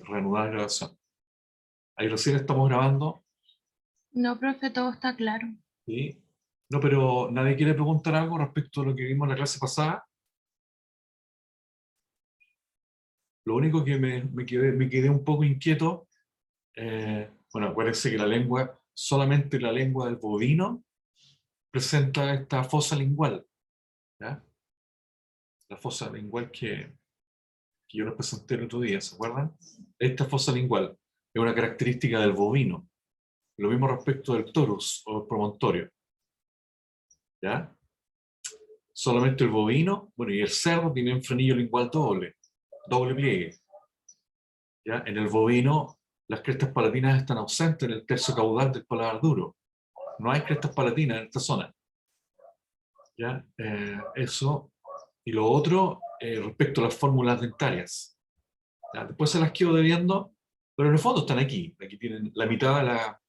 reanudar la grabación. Ahí recién estamos grabando. No, profe, todo está claro. ¿Sí? No, pero nadie quiere preguntar algo respecto a lo que vimos en la clase pasada. Lo único que me quedé un poco inquieto, bueno, acuérdense que la lengua, solamente la lengua del bovino presenta esta fosa lingual, ¿ya? La fosa lingual que yo les presenté el otro día, ¿se acuerdan? Esta fosa lingual es una característica del bovino. Lo mismo respecto del torus o el promontorio, ¿ya? Solamente el bovino, bueno, y el cerdo tienen frenillo lingual doble pliegue, ¿ya? En el bovino, las crestas palatinas están ausentes en el tercio caudal del paladar duro. No hay crestas palatinas en esta zona, ¿ya? Eso. Y lo otro, respecto a las fórmulas dentarias. ¿Ya? Después se las quedo debiendo, pero en el fondo están aquí. Aquí tienen la mitad de la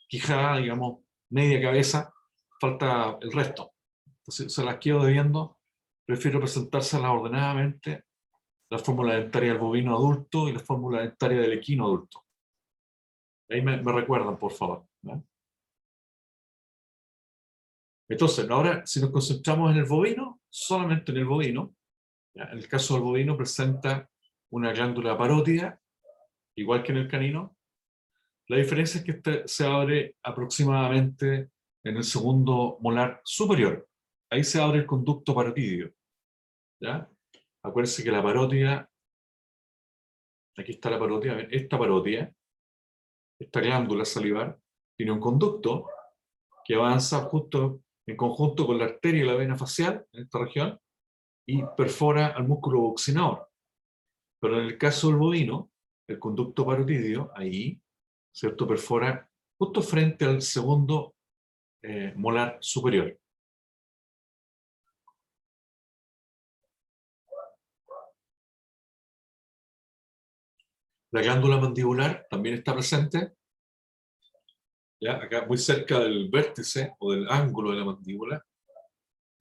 quijada, digamos, media cabeza, falta el resto. Entonces se las quedo debiendo, prefiero presentárselas ordenadamente, la fórmula dentaria del bovino adulto y la fórmula dentaria del equino adulto. Ahí me recuerdan, por favor, ¿no? Entonces, ahora, si nos concentramos en el bovino, solamente en el bovino, ¿ya? En el caso del bovino presenta una glándula parótida, igual que en el canino. La diferencia es que este se abre aproximadamente en el segundo molar superior. Ahí se abre el conducto parotidio, ¿ya? Acuérdense que la parótida, aquí está la parótida, esta parótida, esta glándula salivar, tiene un conducto que avanza justo en conjunto con la arteria y la vena facial en esta región y perfora al músculo buccinador. Pero en el caso del bovino, el conducto parotidio, ahí, ¿cierto?, perfora justo frente al segundo molar superior. La glándula mandibular también está presente, ¿ya? Acá muy cerca del vértice o del ángulo de la mandíbula.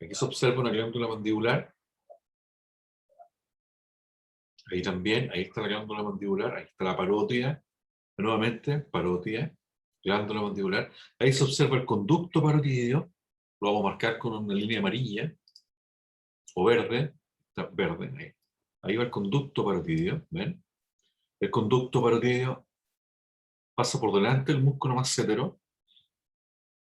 Aquí se observa una glándula mandibular. Ahí también, ahí está la glándula mandibular, ahí está la parótida. Nuevamente, parótida, glándula mandibular. Ahí se observa el conducto parotidio. Lo vamos a marcar con una línea amarilla o verde. Está verde, ahí. Ahí va el conducto parotidio, ¿ven? El conducto parotidio pasa por delante del músculo massetero,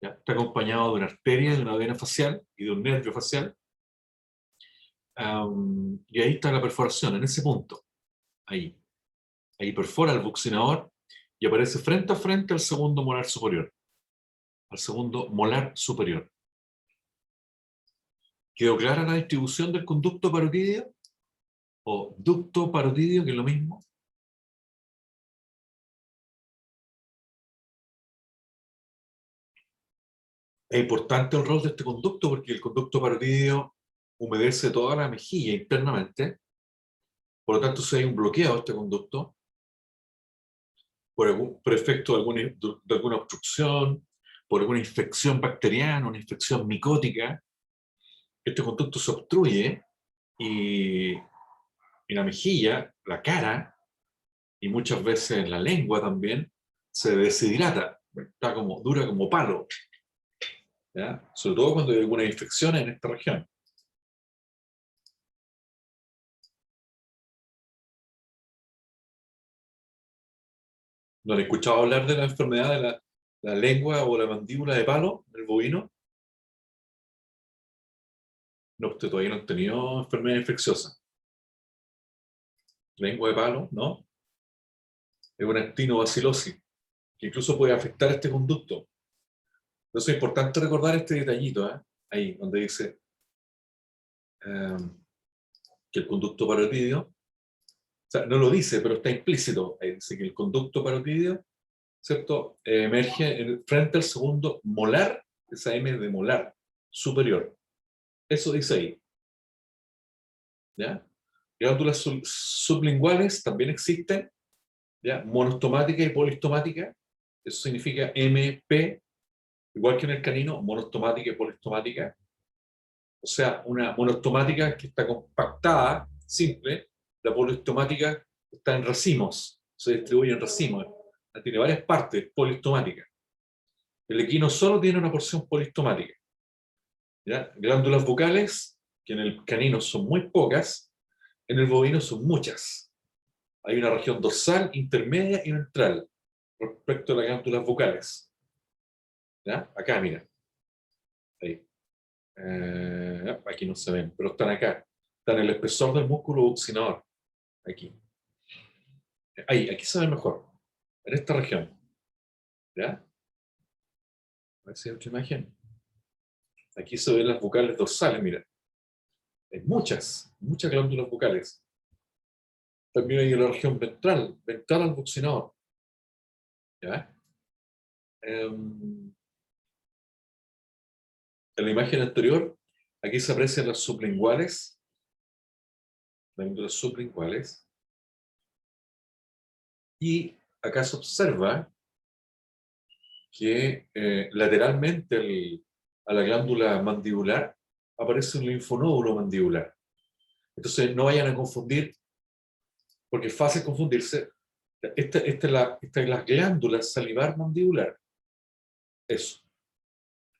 ¿ya? Está acompañado de una arteria, de una vena facial y de un nervio facial. Y ahí está la perforación, en ese punto. Ahí. Ahí perfora el buccinador y aparece frente a frente al segundo molar superior. Al segundo molar superior. ¿Quedó clara la distribución del conducto parotidio? O ducto parotidio, que es lo mismo. Es importante el rol de este conducto porque el conducto parotidio humedece toda la mejilla internamente. Por lo tanto, si hay un bloqueo de este conducto, por efecto de alguna obstrucción, por alguna infección bacteriana, una infección micótica, este conducto se obstruye y la mejilla, la cara, y muchas veces la lengua también, se deshidrata, está como, dura como palo, ¿ya? Sobre todo cuando hay alguna infección en esta región. ¿No han escuchado hablar de la enfermedad de la lengua o la mandíbula de palo del bovino? No, usted todavía no han tenido enfermedad infecciosa. Lengua de palo, ¿no? Es una actinobacilosis, que incluso puede afectar este conducto. Entonces es importante recordar este detallito, ¿eh? Ahí, donde dice que el conducto parotidio, o sea, no lo dice, pero está implícito. Ahí dice que el conducto parotidio, ¿cierto?, emerge frente al segundo molar, esa M de molar, superior. Eso dice ahí. ¿Ya? Glándulas sublinguales también existen, ¿ya? Monostomática y polistomática. Eso significa MP, igual que en el canino, monostomática y polistomática. O sea, una monostomática que está compactada, simple, la polistomática está en racimos, se distribuye en racimos, tiene varias partes polistomáticas. El equino solo tiene una porción polistomática. ¿Ya? Glándulas bucales, que en el canino son muy pocas, en el bovino son muchas. Hay una región dorsal, intermedia y ventral respecto a las glándulas bucales. ¿Ya? Acá, mira. Ahí. Aquí no se ven, pero están acá. Están en el espesor del músculo buccinador. Aquí. Ahí, aquí se ve mejor. En esta región. ¿Ya? A ver si hay otra imagen. Aquí se ven las bucales dorsales, mira. Hay muchas glándulas bucales. También hay la región ventral, ventral al buccinador. ¿Ya? En la imagen anterior, aquí se aprecian las sublinguales, glándulas sublinguales, y acá se observa que lateralmente a la glándula mandibular aparece un linfonódulo mandibular. Entonces no vayan a confundir, porque es fácil confundirse. Esta es la glándula salivar mandibular. Eso.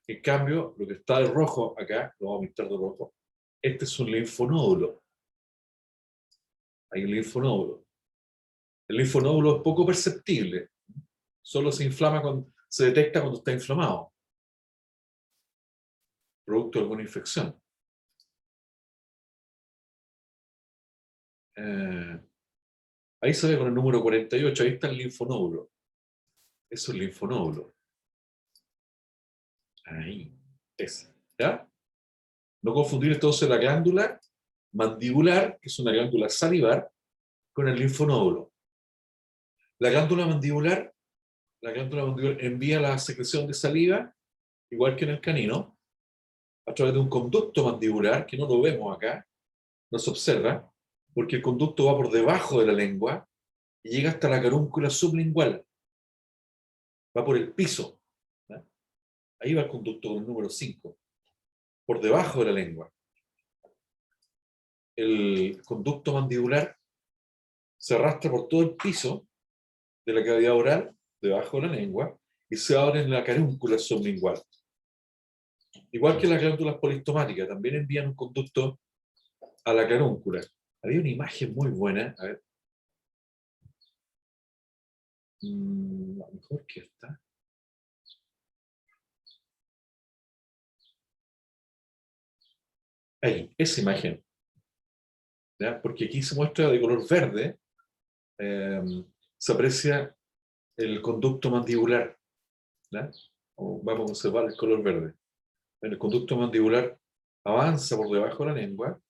En cambio, lo que está de rojo acá, lo vamos a pintar de rojo, este es un linfonódulo. Hay un linfonódulo. El linfonódulo es poco perceptible. Solo se inflama cuando se detecta cuando está inflamado, producto de alguna infección. Ahí se ve con el número 48, ahí está el linfonódulo. Eso es el linfonódulo. Ahí, ese. ¿Ya? No confundir entonces la glándula mandibular, que es una glándula salivar, con el linfonódulo. La glándula mandibular envía la secreción de saliva, igual que en el canino, a través de un conducto mandibular, que no lo vemos acá, no se observa, porque el conducto va por debajo de la lengua y llega hasta la carúncula sublingual. Va por el piso. ¿Ya? Ahí va el conducto con el número 5, por debajo de la lengua. El conducto mandibular se arrastra por todo el piso de la cavidad oral, debajo de la lengua, y se abre en la carúncula sublingual. Igual que las glándulas polistomáticas, también envían un conducto a la carúncula. Había una imagen muy buena, a ver. A lo mejor que está. Ahí, esa imagen. ¿Ya? Porque aquí se muestra de color verde, se aprecia el conducto mandibular. ¿Ya? Vamos a observar el color verde. El conducto mandibular avanza por debajo de la lengua,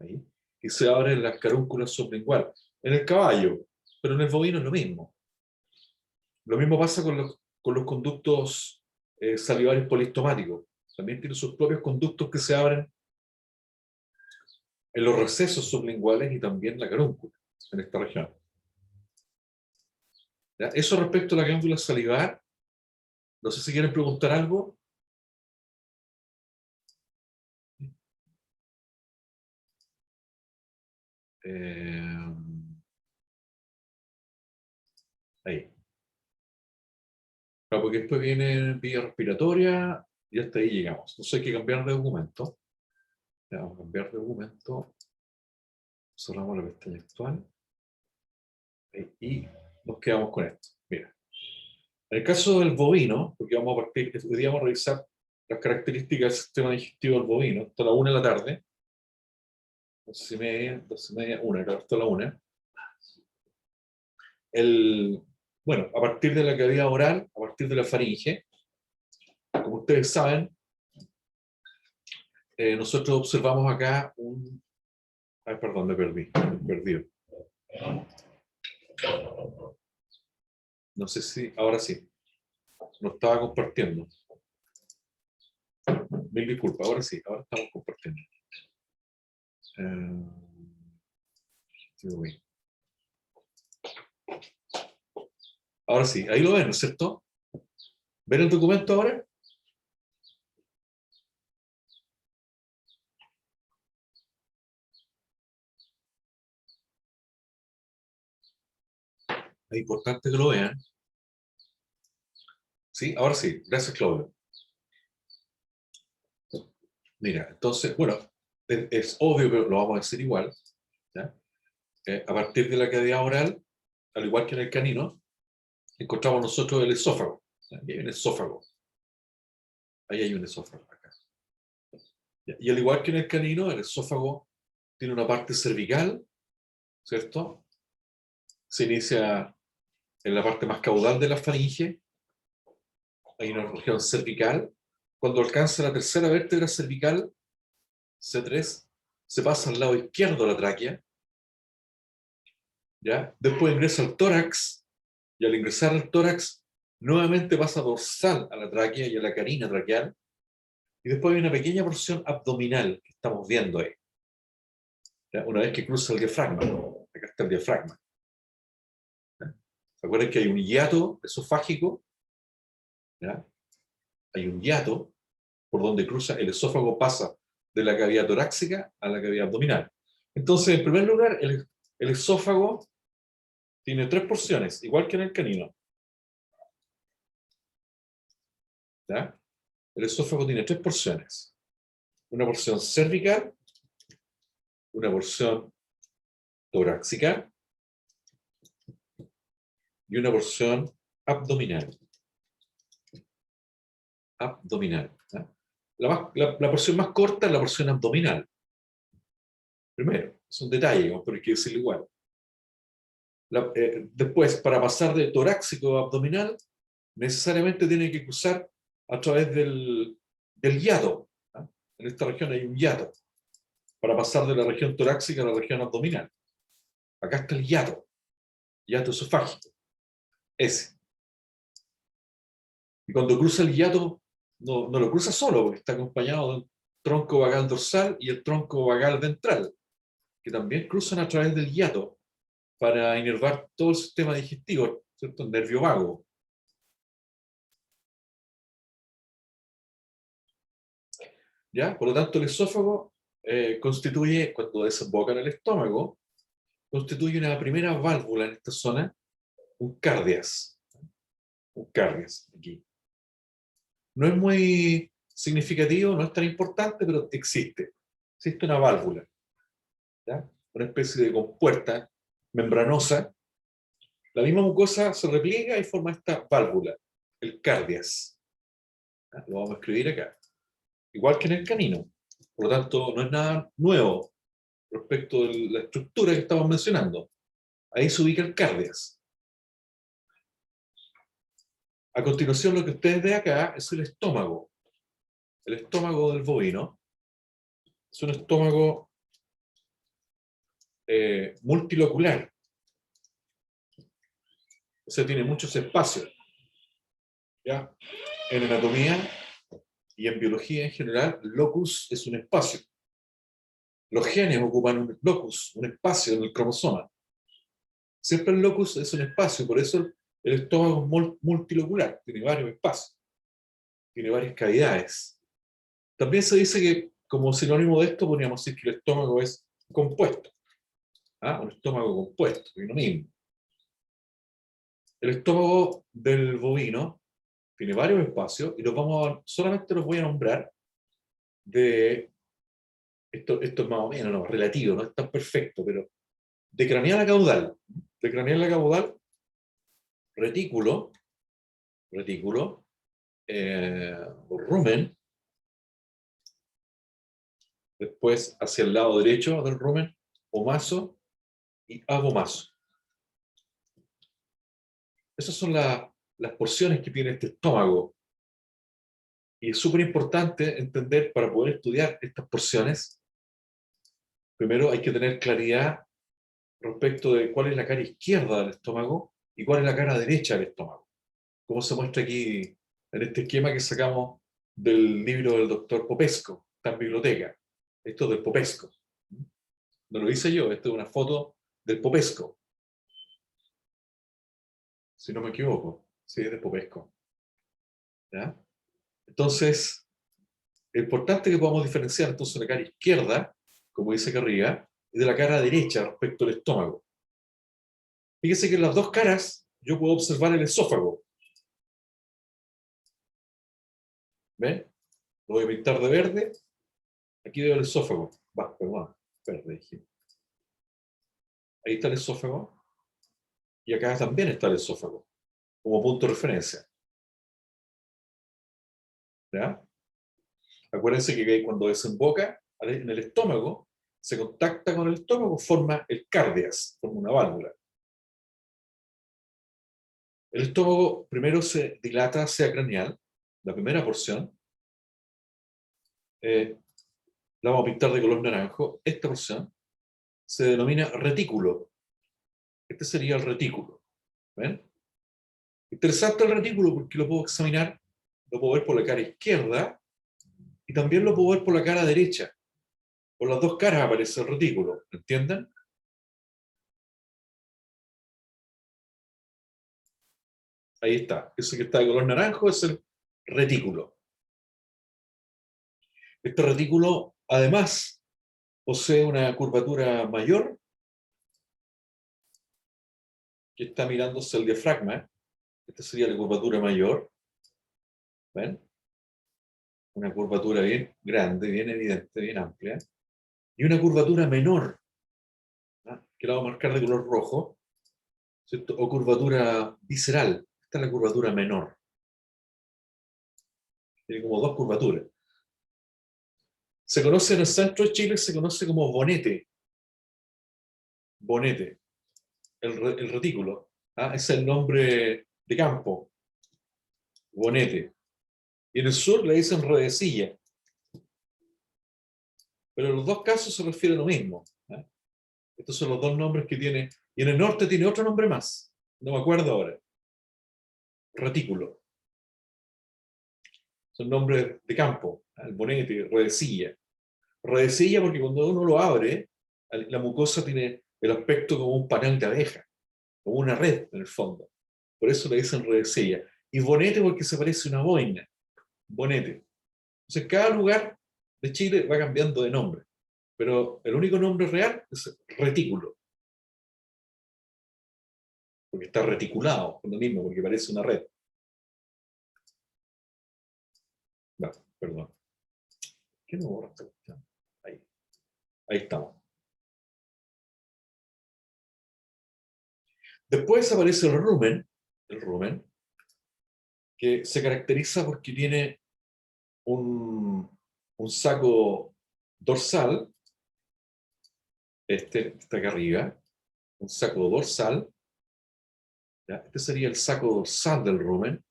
ahí, y se abre en las carúnculas sublingual. En el caballo, pero en el bovino es lo mismo. Lo mismo pasa con los conductos salivarios polistomáticos. También tienen sus propios conductos que se abren en los recesos sublinguales y también la carúncula, en esta región. ¿Ya? Eso respecto a la glándula salivar. No sé si quieren preguntar algo. Ahí. Claro, porque después viene vía respiratoria y hasta ahí llegamos. Entonces hay que cambiar de documento. Ya, vamos a cambiar de documento. Cerramos la pestaña actual. Ahí, y nos quedamos con esto. Mira. En el caso del bovino, porque vamos a partir, hoy día vamos a revisar las características del sistema digestivo del bovino, hasta la 1 de la tarde, 12:30, 1, claro, hasta la 1. Bueno, a partir de la cavidad oral, a partir de la faringe, como ustedes saben, nosotros observamos acá un... Ay, perdón, me perdí. No sé si, ahora sí, no estaba compartiendo. Mil disculpas, ahora sí, ahora estamos compartiendo. Ahora sí, ahí lo ven, ¿no es cierto? ¿Ven el documento ahora? Es importante que lo vean. ¿Sí? Ahora sí, gracias, Claudio. Mira, entonces, bueno, es obvio, pero lo vamos a decir igual. ¿Ya? A partir de la cavidad oral, al igual que en el canino, encontramos nosotros el esófago. Aquí hay un esófago. Ahí hay un esófago. Acá. Y al igual que en el canino, el esófago tiene una parte cervical, ¿cierto? Se inicia en la parte más caudal de la faringe. Hay una región cervical. Cuando alcanza la tercera vértebra cervical, C3, se pasa al lado izquierdo de la tráquea. ¿Ya? Después ingresa al tórax, y al ingresar al tórax, nuevamente pasa dorsal a la tráquea y a la carina traqueal, y después hay una pequeña porción abdominal que estamos viendo ahí. ¿Ya? Una vez que cruza el diafragma, acá está el diafragma. ¿Ya? ¿Se acuerdan que hay un hiato esofágico? ¿Ya? Hay un hiato por donde cruza el esófago, pasa de la cavidad torácica a la cavidad abdominal. Entonces, en primer lugar, el esófago tiene tres porciones, igual que en el canino. ¿Ya? El esófago tiene tres porciones. Una porción cervical, una porción torácica y una porción abdominal. Abdominal. ¿Ya? La porción más corta es la porción abdominal. Primero, es un detalle, pero hay que decirlo igual. Después, para pasar de torácico a abdominal, necesariamente tiene que cruzar a través del hiato. ¿Ya? En esta región hay un hiato, para pasar de la región torácica a la región abdominal. Acá está el hiato esofágico, ese. Y cuando cruza el hiato, no lo cruza solo, porque está acompañado de un tronco vagal dorsal y el tronco vagal ventral, que también cruzan a través del hiato para inervar todo el sistema digestivo, ¿cierto? El nervio vago. ¿Ya? Por lo tanto, el esófago constituye, cuando desemboca en el estómago, constituye una primera válvula en esta zona, un cardias. Un cardias, aquí. No es muy significativo, no es tan importante, pero existe. Existe una válvula, ¿ya? Una especie de compuerta membranosa. La misma mucosa se repliega y forma esta válvula, el cardias. ¿Ya? Lo vamos a escribir acá. Igual que en el canino. Por lo tanto, no es nada nuevo respecto de la estructura que estamos mencionando. Ahí se ubica el cardias. A continuación, lo que ustedes ven acá es el estómago. El estómago del bovino es un estómago multilocular. O sea, tiene muchos espacios. ¿Ya? En anatomía y en biología en general, locus es un espacio. Los genes ocupan un locus, un espacio en el cromosoma. Siempre el locus es un espacio, por eso el estómago es multilocular, tiene varios espacios, tiene varias cavidades. También se dice que, como sinónimo de esto, podríamos decir que el estómago es compuesto. ¿Ah? Un estómago compuesto, es lo mismo. El estómago del bovino tiene varios espacios y solamente los voy a nombrar de, esto es más o menos, no, relativo, no es tan perfecto, pero de craneal a caudal. De craneal a caudal, retículo, rumen, después hacia el lado derecho del rumen, omaso y abomaso. Esas son las porciones que tiene este estómago. Y es súper importante entender, para poder estudiar estas porciones, primero hay que tener claridad respecto de cuál es la cara izquierda del estómago y cuál es la cara derecha del estómago. Como se muestra aquí en este esquema que sacamos del libro del doctor Popesco, está en biblioteca. Esto es del Popesco. No lo hice yo, esto es una foto del Popesco. Si no me equivoco, sí, es de Popesco. ¿Ya? Entonces, es importante que podamos diferenciar entonces la cara izquierda, como dice acá arriba, y de la cara derecha respecto al estómago. Fíjese que en las dos caras yo puedo observar el esófago. ¿Ven? Lo voy a pintar de verde. Aquí veo el esófago. Va, perdón, verde dije. Ahí está el esófago. Y acá también está el esófago, como punto de referencia. ¿Ya? Acuérdense que cuando desemboca en el estómago, se contacta con el estómago, forma el cardias, forma una válvula. El estómago primero se dilata hacia craneal, la primera porción. La vamos a pintar de color naranjo. Esta porción se denomina retículo. Este sería el retículo. ¿Ven? Interesante el retículo porque lo puedo examinar, lo puedo ver por la cara izquierda y también lo puedo ver por la cara derecha. Por las dos caras aparece el retículo. ¿Entienden? Ahí está. Ese que está de color naranjo es el retículo. Este retículo, además, posee una curvatura mayor que está mirándose el diafragma. Esta sería la curvatura mayor. ¿Ven? Una curvatura bien grande, bien evidente, bien amplia. Y una curvatura menor, ¿ah? Que la voy a marcar de color rojo, ¿cierto? O curvatura visceral. Esta es la curvatura menor. Tiene como dos curvaturas. Se conoce en el centro de Chile, se conoce como bonete. Bonete. El retículo. ¿Ah? Es el nombre de campo. Bonete. Y en el sur le dicen redecilla. Pero en los dos casos se refiere a lo mismo. ¿Ah? Estos son los dos nombres que tiene. Y en el norte tiene otro nombre más. No me acuerdo ahora. Retículo. Son nombres de campo. El bonete, redecilla. Redecilla porque cuando uno lo abre, la mucosa tiene el aspecto como un panal de abeja, como una red en el fondo. Por eso le dicen redecilla. Y bonete porque se parece a una boina. Bonete. Entonces cada lugar de Chile va cambiando de nombre. Pero el único nombre real es retículo. Porque está reticulado, por lo mismo, porque parece una red. No, perdón. ¿Qué no borra esta cuestión? Ahí. Ahí estamos. Después aparece el rumen, que se caracteriza porque tiene un saco dorsal, este está acá arriba, un saco dorsal, ¿ya? Este sería el saco dorsal del rumen,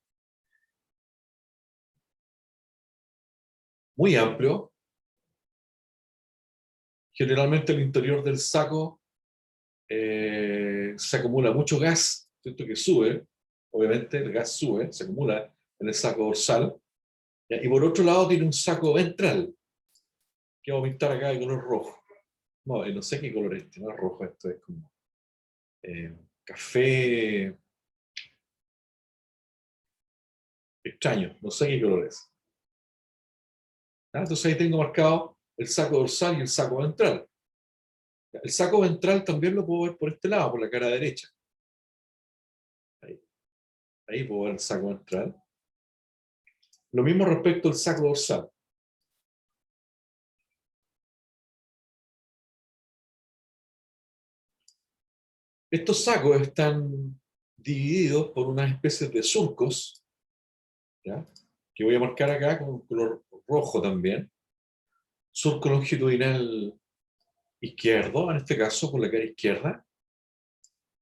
muy amplio. Generalmente el interior del saco se acumula mucho gas, ¿cierto? Que sube, obviamente el gas sube, se acumula en el saco dorsal, ¿ya? Y por otro lado tiene un saco ventral, que vamos a pintar acá de color rojo. No, no sé qué color es este, no es rojo, esto es como café extraño, no sé qué color es. ¿Ah? Entonces ahí tengo marcado el saco dorsal y el saco ventral. El saco ventral también lo puedo ver por este lado, por la cara derecha. Ahí, ahí puedo ver el saco ventral. Lo mismo respecto al saco dorsal. Estos sacos están divididos por unas especies de surcos, ¿ya? Que voy a marcar acá con color rojo también. Surco longitudinal izquierdo, en este caso por la cara izquierda,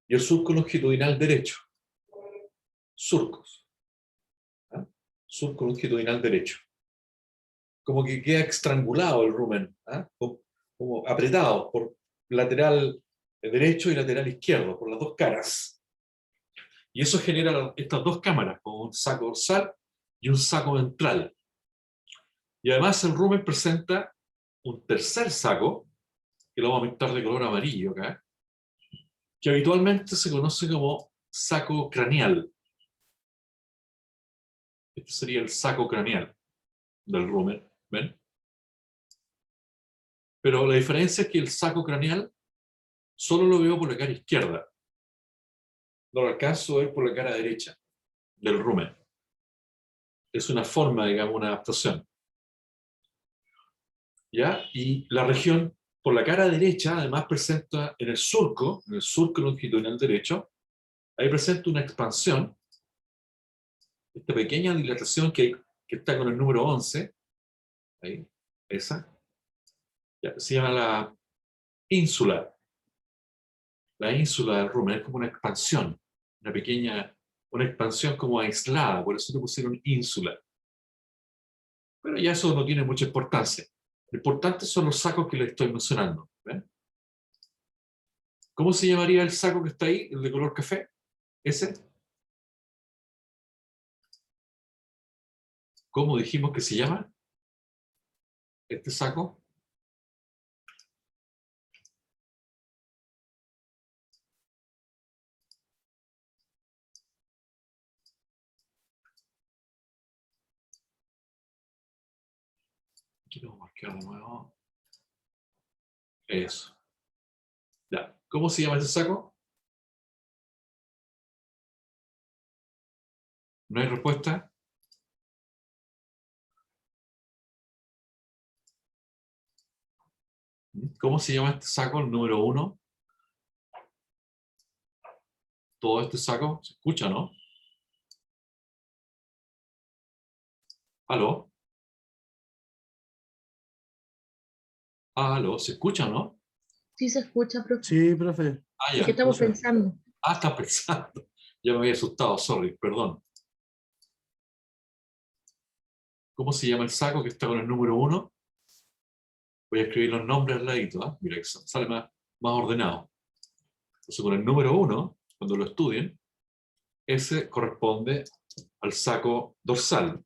y el surco longitudinal derecho. Surcos. ¿Ah? Surco longitudinal derecho. Como que queda estrangulado el rumen, ¿ah? Como apretado por lateral derecho y lateral izquierdo, por las dos caras. Y eso genera estas dos cámaras, como un saco dorsal y un saco ventral. Y además el rumen presenta un tercer saco, que lo vamos a pintar de color amarillo acá, que habitualmente se conoce como saco craneal. Este sería el saco craneal del rumen, ¿ven? Pero la diferencia es que el saco craneal solo lo veo por la cara izquierda. no lo alcanzo a ver por la cara derecha del rumen. Es una forma, digamos, una adaptación. ¿Ya? Y la región por la cara derecha, además presenta en el surco longitudinal derecho, ahí presenta una expansión, esta pequeña dilatación que está con el número 11, ahí, esa, ya, se llama la ínsula. La ínsula del rumen es como una expansión, una expansión como aislada, por eso le pusieron ínsula. Pero ya eso no tiene mucha importancia. Lo importante son los sacos que les estoy mencionando. ¿Ven? ¿Cómo se llamaría el saco que está ahí, el de color café? ¿Ese? ¿Cómo dijimos que se llama este saco? Aquí lo voy a marcar de nuevo. Eso. Ya. ¿Cómo se llama ese saco? ¿No hay respuesta? ¿Cómo se llama este saco, el número 1? Todo este saco, ¿se escucha, no? ¿Aló? ¿Aló? ¿Se escucha, no? Sí se escucha, profe. Sí, profe. Ah, ¿Y ya, qué estamos entonces. pensando? Ah, está pensando. Ya me había asustado, sorry, perdón. ¿Cómo se llama el saco que está con el número 1? Voy a escribir los nombres al ladito, ¿eh? Mira, que sale más ordenado. Entonces, con el número 1, cuando lo estudien, ese corresponde al saco dorsal,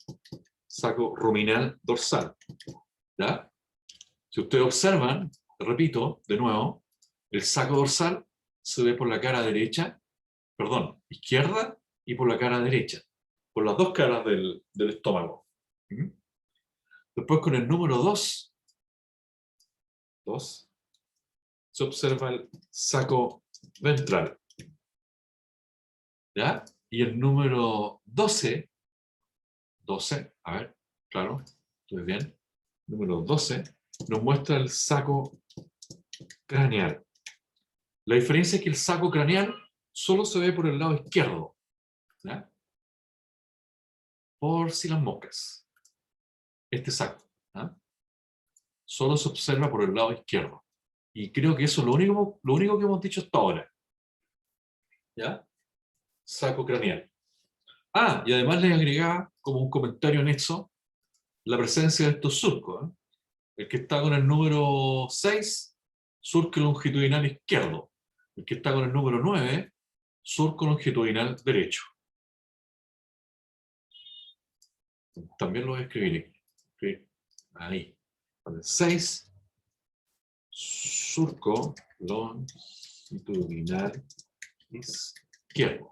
saco ruminal dorsal. ¿Ya? Si ustedes observan, repito, de nuevo, el saco dorsal se ve por la cara derecha, perdón, izquierda y por la cara derecha, por las dos caras del estómago. ¿Mm? Después con el número 2, se observa el saco ventral. ¿Ya? Y el número 12, a ver, claro, estoy bien. Número 12 nos muestra el saco craneal. La diferencia es que el saco craneal solo se ve por el lado izquierdo. ¿Ya? Por si las moscas. Este saco. ¿Ya? Solo se observa por el lado izquierdo. Y creo que eso es lo único que hemos dicho hasta ahora. ¿Ya? Saco craneal. Ah, y además les agregaba como un comentario anexo la presencia de estos surcos. ¿Eh? El que está con el número 6, surco longitudinal izquierdo. El que está con el número 9, surco longitudinal derecho. También lo voy a escribir aquí. Ahí. Con el 6, surco longitudinal izquierdo.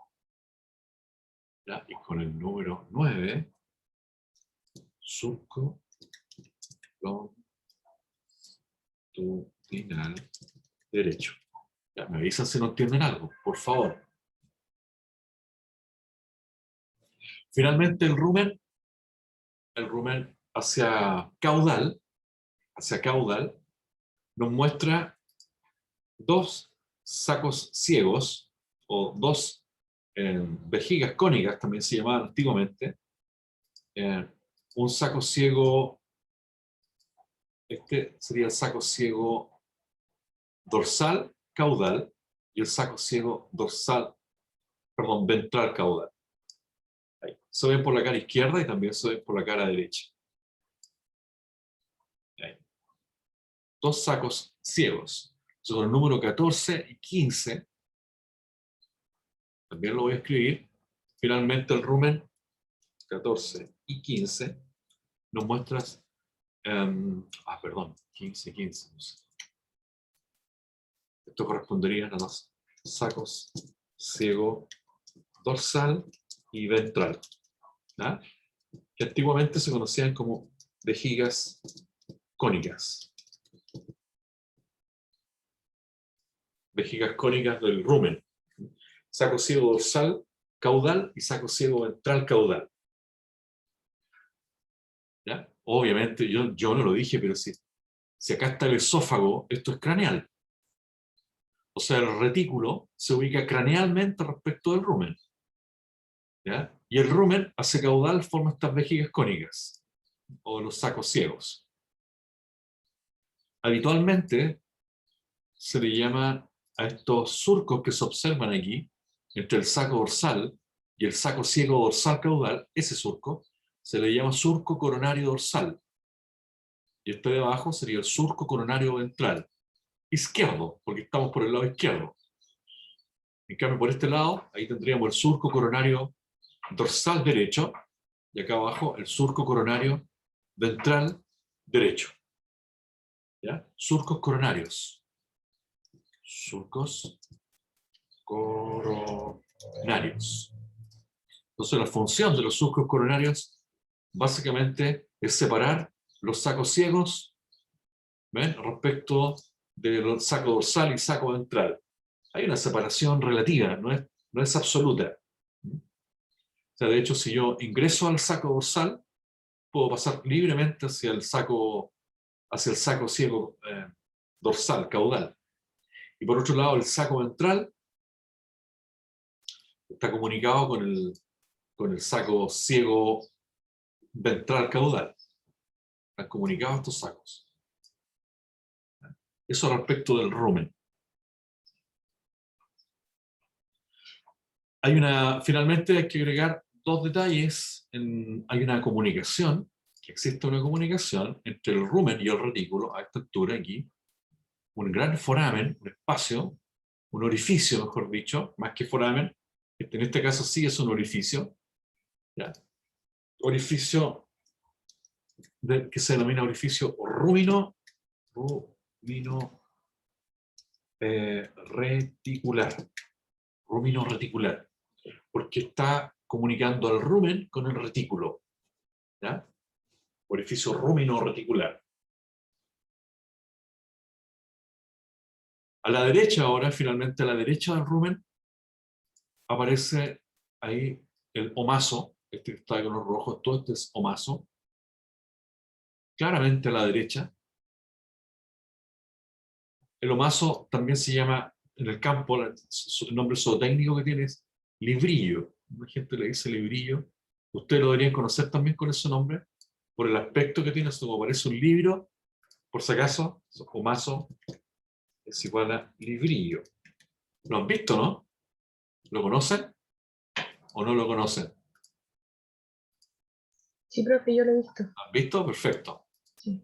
¿Ya? Y con el número 9, surco longitudinal derecho. Ya, me avisan si no entienden algo, por favor. Finalmente el rumen hacia caudal, nos muestra dos sacos ciegos, o dos vejigas cónicas, también se llamaban antiguamente. Un saco ciego, este sería el saco ciego dorsal caudal, y el saco ciego ventral caudal. Ahí. Se ven por la cara izquierda y también se ven por la cara derecha. Ahí. Dos sacos ciegos. Son el número 14 y 15. También lo voy a escribir. Finalmente el rumen 14 y 15 nos muestras, perdón, 15. Esto correspondería a los sacos ciego dorsal y ventral, ¿ya? Que antiguamente se conocían como vejigas cónicas. Vejigas cónicas del rumen. saco ciego dorsal caudal y saco ciego ventral caudal. ¿Ya? Obviamente, yo no lo dije, pero si acá está el esófago, esto es craneal. O sea, el retículo se ubica cranealmente respecto del rumen. ¿Ya? Y el rumen hacia caudal forma estas vejigas cónicas, o los sacos ciegos. Habitualmente se le llama a estos surcos que se observan aquí, entre el saco dorsal y el saco ciego dorsal caudal, ese surco, se le llama surco coronario dorsal. Y este de abajo sería el surco coronario ventral. Izquierdo, porque estamos por el lado izquierdo. En cambio, por este lado, ahí tendríamos el surco coronario dorsal derecho, y acá abajo el surco coronario ventral derecho. ¿Ya? Surcos coronarios. Surcos coronarios. Entonces la función de los surcos coronarios básicamente es separar los sacos ciegos, ¿ven?, respecto del saco dorsal y saco ventral. Hay una separación relativa, no es absoluta. O sea, de hecho, si yo ingreso al saco dorsal, puedo pasar libremente hacia el saco ciego dorsal, caudal. Y por otro lado, el saco ventral está comunicado con el saco ciego ventral caudal. Están comunicados estos sacos. Eso respecto del rumen. Finalmente hay que agregar dos detalles. Hay una comunicación, que existe una comunicación entre el rumen y el retículo a esta altura aquí. Un gran foramen, un espacio, un orificio, mejor dicho, más que foramen. En este caso sí es un orificio. ¿Ya? Orificio que se denomina orificio reticular. Rumino reticular. Porque está comunicando al rumen con el retículo. ¿Ya? Orificio rumino reticular. A la derecha ahora, finalmente a la derecha del rumen, aparece ahí el omaso, este que está de color rojo, todo este es omaso. Claramente a la derecha. El omaso también se llama, en el campo, el nombre zootécnico que tiene es librillo. La gente le dice librillo. Ustedes lo deberían conocer también con ese nombre, por el aspecto que tiene, como parece un libro, por si acaso, omaso es igual a librillo. ¿Lo han visto, no? ¿Lo conocen o no lo conocen? Sí, profe, yo lo he visto. ¿Lo han visto? Perfecto. Sí.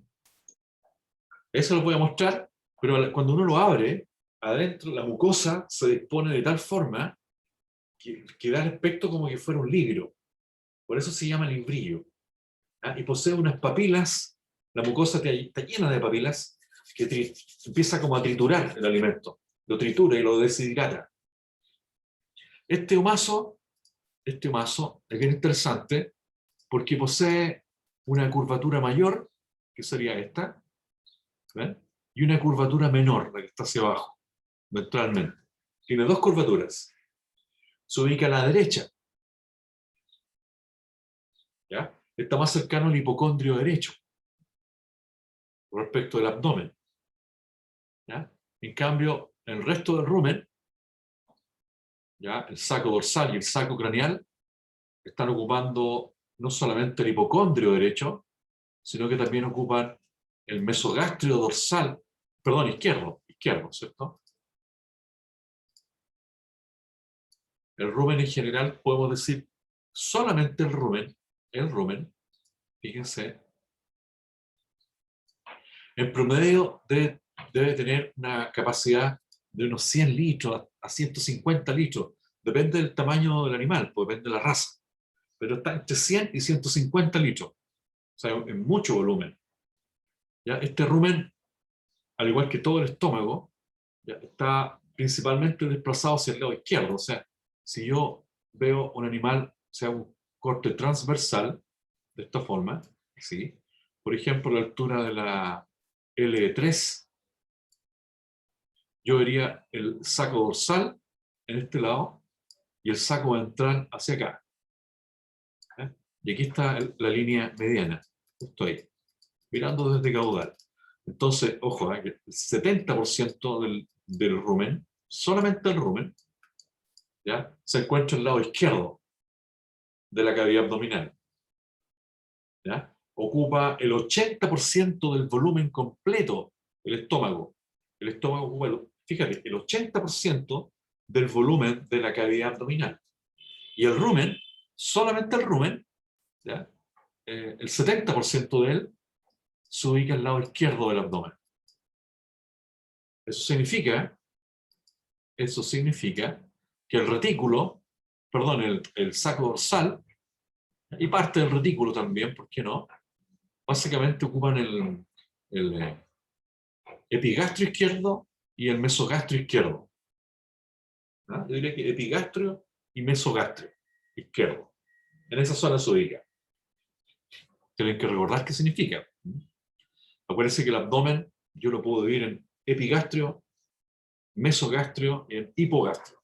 Eso lo voy a mostrar, pero cuando uno lo abre, adentro la mucosa se dispone de tal forma que da el aspecto como que fuera un libro. Por eso se llama librillo. ¿Ah? Y posee unas papilas, la mucosa está llena de papilas, que empieza como a triturar el alimento. Lo tritura y lo deshidrata. Este humazo es bien interesante porque posee una curvatura mayor, que sería esta, ¿ven?, y una curvatura menor, la que está hacia abajo, ventralmente. Tiene dos curvaturas. Se ubica a la derecha. ¿Ya? Está más cercano al hipocondrio derecho respecto del abdomen. ¿Ya? En cambio, el resto del rumen, ¿ya?, el saco dorsal y el saco craneal, están ocupando no solamente el hipocondrio derecho, sino que también ocupan el mesogastrio dorsal, perdón, izquierdo, ¿cierto? El rumen en general, podemos decir, solamente el rumen, fíjense, en promedio debe tener una capacidad de unos 100 litros a 150 litros. Depende del tamaño del animal, pues depende de la raza. Pero está entre 100 y 150 litros. O sea, en mucho volumen. ¿Ya? Este rumen, al igual que todo el estómago, ¿ya?, está principalmente desplazado hacia el lado izquierdo. O sea, si yo veo un animal, o sea, un corte transversal, de esta forma, ¿sí?, por ejemplo, a la altura de la L3, yo vería el saco dorsal en este lado y el saco ventral hacia acá. Y aquí está la línea mediana, justo ahí, mirando desde caudal. Entonces, ojo, que el 70% del rumen, solamente el rumen, ¿ya?, se encuentra al lado izquierdo de la cavidad abdominal. ¿Ya? Ocupa el 80% del volumen completo el estómago. El estómago ocupa, fíjate, el 80% del volumen de la cavidad abdominal. Y el rumen, solamente el rumen, ¿ya?, el 70% de él se ubica al lado izquierdo del abdomen. Eso significa que el retículo, perdón, el saco dorsal, y parte del retículo también, ¿por qué no?, básicamente ocupan el epigastrio izquierdo y el mesogastrio izquierdo. ¿Ah? Yo diría que epigastrio y mesogastrio izquierdo. En esa zona se ubica. Tienen que recordar qué significa. Acuérdense que el abdomen yo lo puedo dividir en epigastrio, mesogastrio y en hipogastrio.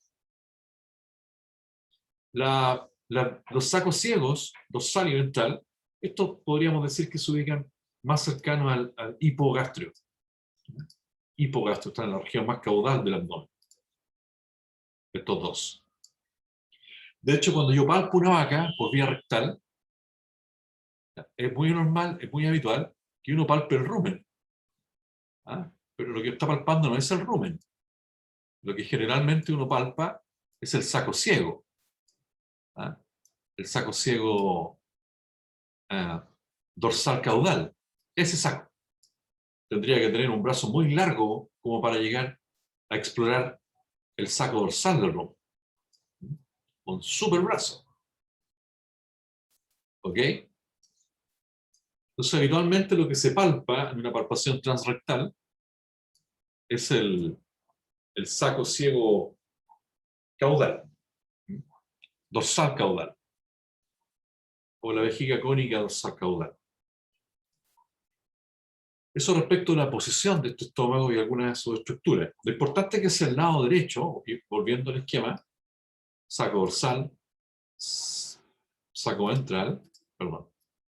Los sacos ciegos, dorsal y ventral, estos podríamos decir que se ubican más cercanos al hipogastrio. Hipogastrio está en la región más caudal del abdomen. Estos dos. De hecho, cuando yo palpo una vaca por vía rectal, es muy normal, es muy habitual que uno palpe el rumen. ¿Ah? Pero lo que está palpando no es el rumen. Lo que generalmente uno palpa es el saco ciego. ¿Ah? El saco ciego dorsal caudal. Ese saco. Tendría que tener un brazo muy largo como para llegar a explorar el saco dorsal del rumen. Un super brazo. ¿Ok? Entonces, habitualmente lo que se palpa en una palpación transrectal es el saco ciego caudal, dorsal caudal, o la vejiga cónica dorsal caudal. Eso respecto a la posición de este estómago y algunas de sus estructuras. Lo importante es que es el lado derecho, y volviendo al esquema, saco dorsal, saco ventral, perdón,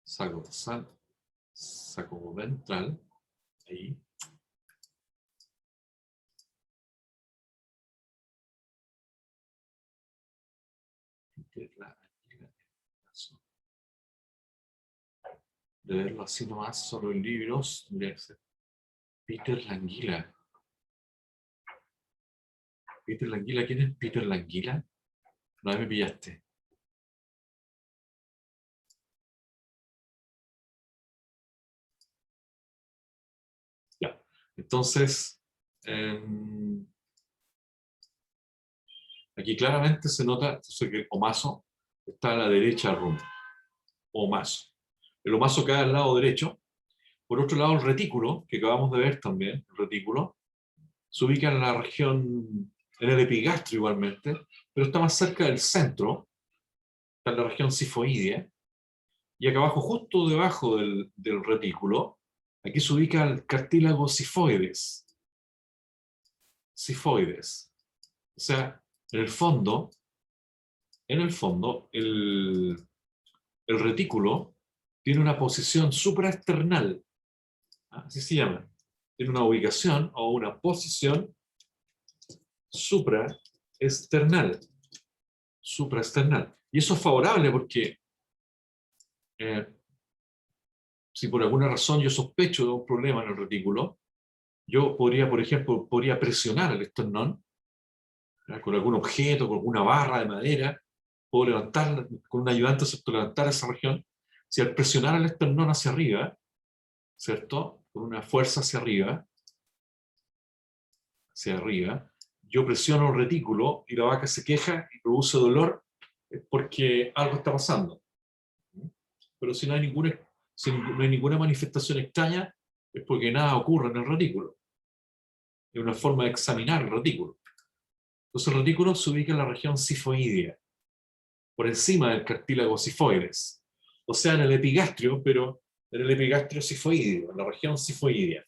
saco dorsal, saco ventral, ahí. De verlo así nomás, solo en libros, tendría que ser Peter Languila. Peter Languila, ¿quién es Peter Languila? No, me pillaste. Ya, entonces, aquí claramente se nota entonces, que el omaso está a la derecha del rumen. Omaso. El omaso cae al lado derecho. Por otro lado, el retículo, que acabamos de ver también, el retículo, se ubica en la región, en el epigastrio igualmente, pero está más cerca del centro, está en la región sifoidea, y acá abajo, justo debajo del retículo, aquí se ubica el cartílago sifoides. Sifoides. O sea, en el fondo, el retículo tiene una posición supraesternal, así se llama. Tiene una ubicación o una posición supraesternal. Supraesternal. Y eso es favorable porque si por alguna razón yo sospecho de un problema en el retículo, yo podría, por ejemplo, presionar el esternón con algún objeto, con alguna barra de madera, puedo levantar, con un ayudante, ¿cierto?, levantar esa región. Si al presionar el esternón hacia arriba, ¿cierto?, con una fuerza hacia arriba, yo presiono el retículo y la vaca se queja y produce dolor porque algo está pasando. Pero si no hay ninguna manifestación extraña, es porque nada ocurre en el retículo. Es una forma de examinar el retículo. Entonces el retículo se ubica en la región sifoidea, por encima del cartílago sifoides. O sea, en el epigastrio, pero en el epigastrio sifoideo, en la región sifoidea.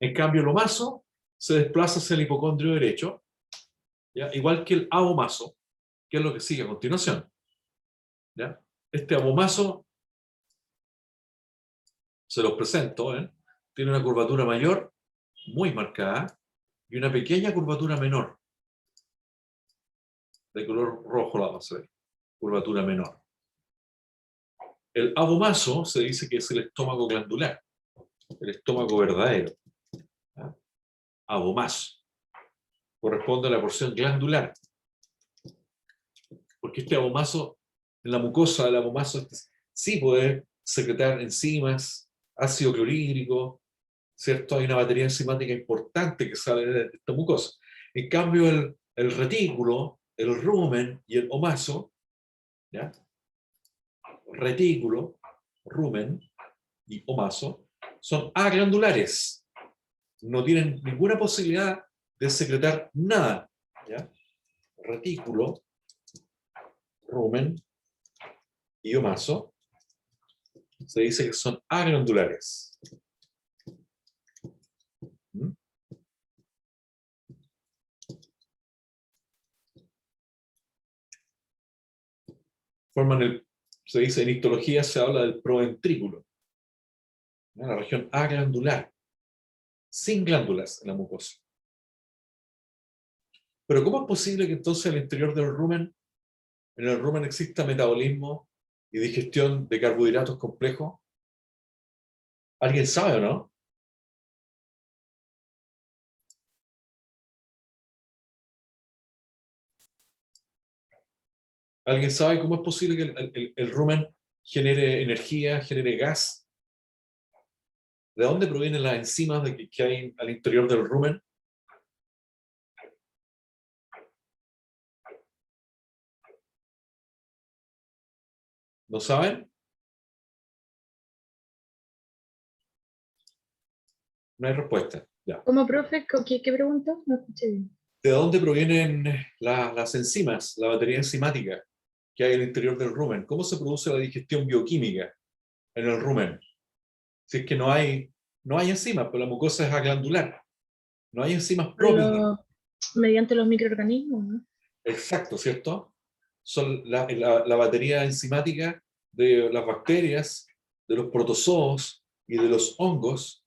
En cambio, el omaso se desplaza hacia el hipocondrio derecho, ¿ya?, igual que el aomaso. ¿Qué es lo que sigue a continuación? ¿Ya? Este abomazo, se los presento, tiene una curvatura mayor, muy marcada, y una pequeña curvatura menor, de color rojo la vamos a ver, curvatura menor. El abomazo se dice que es el estómago glandular, el estómago verdadero. ¿Ya? Abomazo. Corresponde a la porción glandular. Porque este abomazo, en la mucosa del abomazo, sí puede secretar enzimas, ácido clorhídrico, ¿cierto? Hay una batería enzimática importante que sale de esta mucosa. En cambio, el retículo, el rumen y el omazo, ¿ya? Retículo, rumen y omazo, son aglandulares. No tienen ninguna posibilidad de secretar nada. ¿Ya? Retículo, rumen y omazo se dice que son aglandulares. ¿Mm? Se dice en histología, se habla del proventrículo, ¿no? La región aglandular, sin glándulas en la mucosa. Pero ¿cómo es posible que entonces al interior del rumen, en el rumen exista metabolismo y digestión de carbohidratos complejos? ¿Alguien sabe o no? ¿Alguien sabe cómo es posible que el rumen genere energía, genere gas? ¿De dónde provienen las enzimas que hay al interior del rumen? ¿No saben? No hay respuesta. Ya. ¿Cómo, profe? ¿Qué pregunta? No escuché bien. ¿De dónde provienen las enzimas, la batería enzimática que hay al interior del rumen? ¿Cómo se produce la digestión bioquímica en el rumen? Si es que no hay enzimas, pero la mucosa es aglandular. No hay enzimas propias del rumen. Mediante los microorganismos, ¿no? Exacto, ¿cierto? Son la batería enzimática de las bacterias, de los protozoos y de los hongos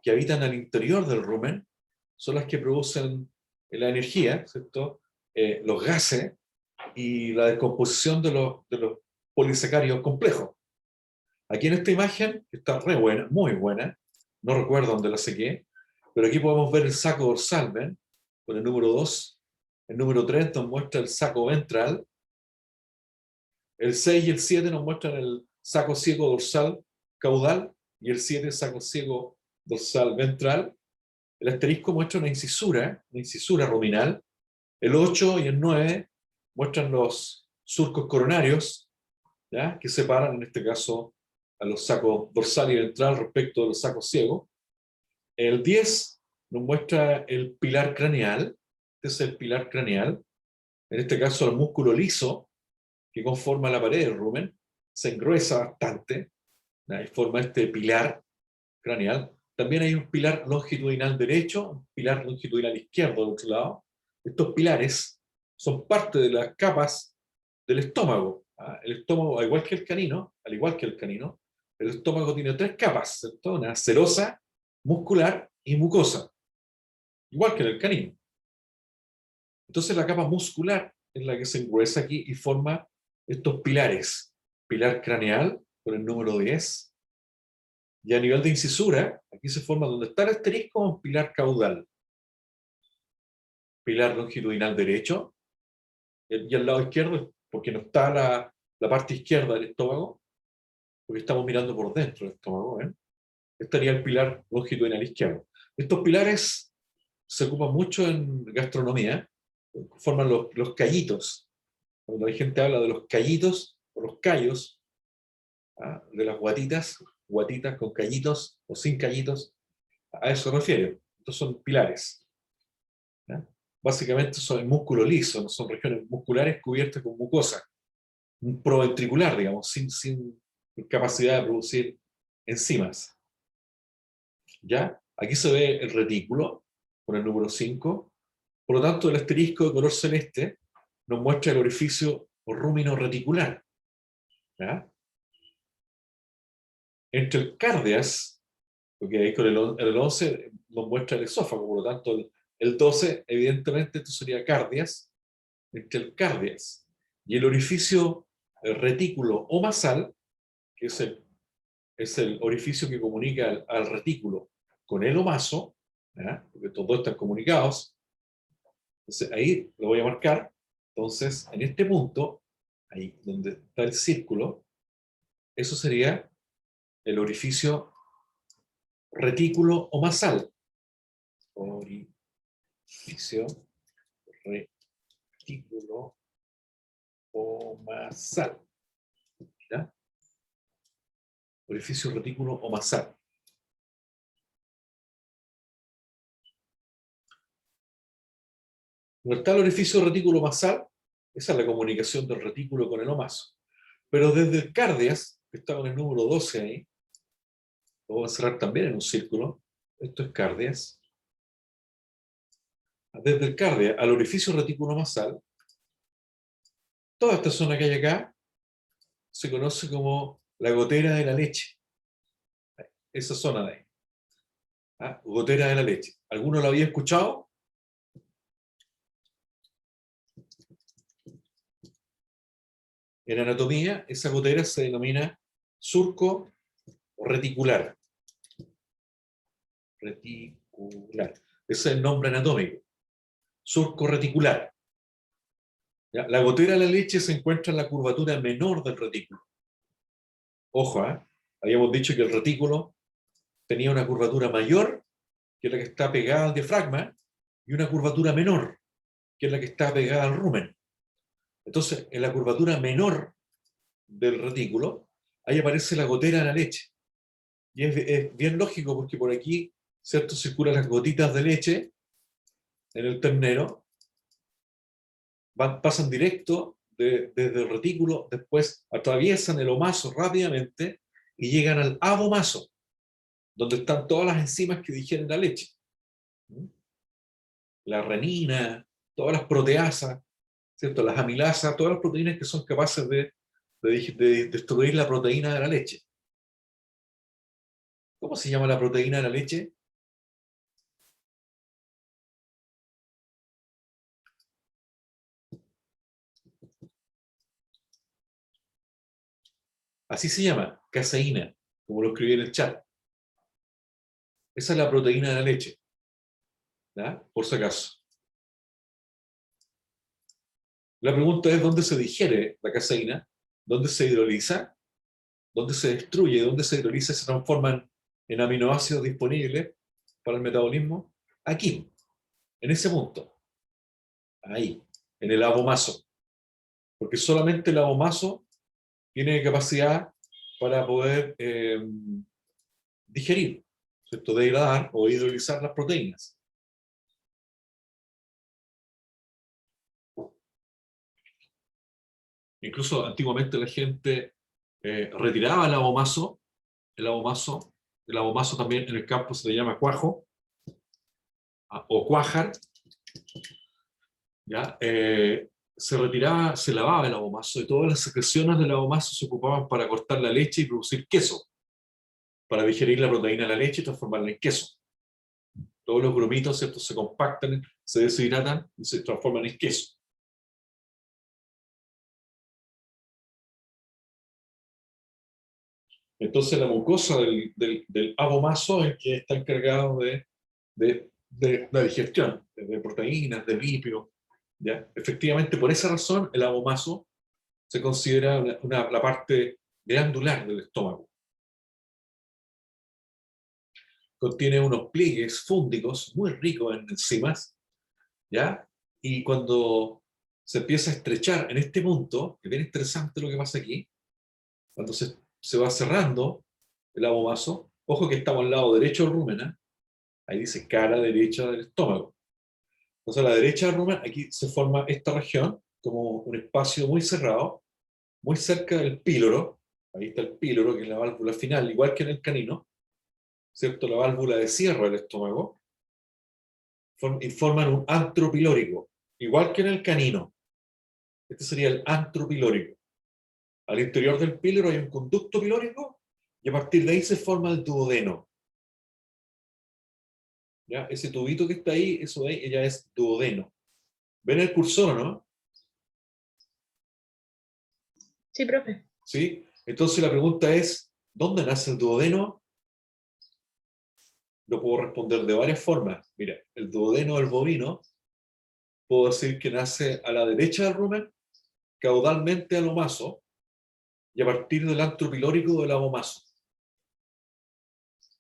que habitan al interior del rumen, son las que producen la energía, ¿cierto? Los gases y la descomposición de los polisacáridos complejos. Aquí en esta imagen, que está re buena, muy buena, no recuerdo dónde la saqué, pero aquí podemos ver el saco dorsal, ¿ven? Con el número 2. El número 3 nos muestra el saco ventral. El 6 y el 7 nos muestran el saco ciego dorsal caudal y el 7 saco ciego dorsal ventral. El asterisco muestra una incisura ruminal. El 8 y el 9 muestran los surcos coronarios, ¿ya? Que separan en este caso a los sacos dorsal y ventral respecto de los sacos ciegos. El 10 nos muestra el pilar craneal. Este es el pilar craneal. En este caso el músculo liso que conforma la pared del rumen se engruesa bastante, ¿ya? Y forma este pilar craneal. También hay un pilar longitudinal derecho, un pilar longitudinal izquierdo del otro lado. Estos pilares son parte de las capas del estómago. El estómago, al igual que el canino, el estómago tiene 3 capas, ¿cierto? Una serosa, muscular y mucosa, igual que en el canino. Entonces la capa muscular es la que se engruesa aquí y forma estos pilares. Pilar craneal, con el número 10, y a nivel de incisura, aquí se forma donde está el asterisco un pilar caudal. Pilar longitudinal derecho, y al lado izquierdo, porque no está la parte izquierda del estómago, porque estamos mirando por dentro del estómago, ¿eh? Estaría el pilar longitudinal izquierdo. Estos pilares se ocupan mucho en gastronomía, forman los callitos. Cuando la gente habla de los callitos o los callos, de las guatitas con callitos o sin callitos, a eso se refiere. Estos son pilares, ¿ya? Básicamente son el músculo liso, son regiones musculares cubiertas con mucosa, un proventricular, digamos, sin capacidad de producir enzimas. ¿Ya? Aquí se ve el retículo, con el número 5. Por lo tanto, el asterisco de color celeste nos muestra el orificio rúmino reticular. ¿Ya? Entre el cardias, porque ahí con el 11 nos muestra el esófago, por lo tanto el 12, evidentemente, esto sería cardias, entre el cardias y el orificio retículo o masal, que es el orificio que comunica al retículo con el omaso, ¿ya? Porque estos dos están comunicados. Entonces ahí lo voy a marcar. Entonces, en este punto, ahí donde está el círculo, eso sería el orificio retículo o masal. Orificio retículo o masal. ¿Ya? Orificio retículo o masal. Donde está el orificio retículo masal, esa es la comunicación del retículo con el omaso. Pero desde el cardias, que estaba en el número 12 ahí, lo voy a cerrar también en un círculo, esto es cardias. Desde el cardia al orificio retículo masal, toda esta zona que hay acá se conoce como la gotera de la leche. Esa zona de ahí. ¿Ah? Gotera de la leche. ¿Alguno lo había escuchado? En anatomía, esa gotera se denomina surco reticular. Reticular. Ese es el nombre anatómico. Surco reticular. ¿Ya? La gotera de la leche se encuentra en la curvatura menor del retículo. Ojo, ¿eh? Habíamos dicho que el retículo tenía una curvatura mayor, que es la que está pegada al diafragma, y una curvatura menor, que es la que está pegada al rumen. Entonces, en la curvatura menor del retículo, ahí aparece la gotera de la leche. Y es bien lógico porque por aquí, ¿cierto?, circulan las gotitas de leche en el ternero, pasan directo desde el retículo, después atraviesan el omaso rápidamente y llegan al abomaso, donde están todas las enzimas que digieren la leche. La renina, todas las proteasas, ¿cierto? Las amilasas, todas las proteínas que son capaces de destruir la proteína de la leche. ¿Cómo se llama la proteína de la leche? Así se llama, caseína, como lo escribí en el chat. Esa es la proteína de la leche, ¿ya? Por si acaso. La pregunta es dónde se digiere la caseína, dónde se hidroliza, dónde se destruye, dónde se hidroliza y se transforman en aminoácidos disponibles para el metabolismo. Aquí, en ese punto, ahí, en el abomaso. Porque solamente el abomaso tiene capacidad para poder digerir, ¿cierto? Degradar o hidrolizar las proteínas. Incluso antiguamente la gente retiraba el abomaso también en el campo se le llama cuajo, o cuájar, ¿ya? Se retiraba, se lavaba el abomaso y todas las secreciones del abomaso se ocupaban para cortar la leche y producir queso, para digerir la proteína de la leche y transformarla en queso. Todos los grumitos, ¿cierto?, se compactan, se deshidratan y se transforman en queso. Entonces la mucosa del abomaso es el que está encargado de la digestión, de proteínas, de lípidos. ¿Ya? Efectivamente, por esa razón, el abomaso se considera la parte glandular del estómago. Contiene unos pliegues fúngicos muy ricos en enzimas, ¿ya? Y cuando se empieza a estrechar en este punto, que es bien interesante lo que pasa aquí, cuando se va cerrando el abomaso, ojo que estamos al lado derecho del rumen, ¿eh? Ahí dice cara derecha del estómago. Entonces a la derecha del rumen, aquí se forma esta región como un espacio muy cerrado, muy cerca del píloro. Ahí está el píloro, que es la válvula final, igual que en el canino, ¿cierto? La válvula de cierre del estómago, y forman un antro pilórico, igual que en el canino. Este sería el antro pilórico. Al interior del píloro hay un conducto pilórico y a partir de ahí se forma el duodeno. ¿Ya? Ese tubito que está ahí, eso de ahí ya es duodeno. ¿Ven el cursor o no? Sí, profe. ¿Sí? Entonces la pregunta es, ¿dónde nace el duodeno? Lo puedo responder de varias formas. Mira, el duodeno del bovino, puedo decir que nace a la derecha del rumen, caudalmente al omaso, y a partir del antro pilórico del abomaso.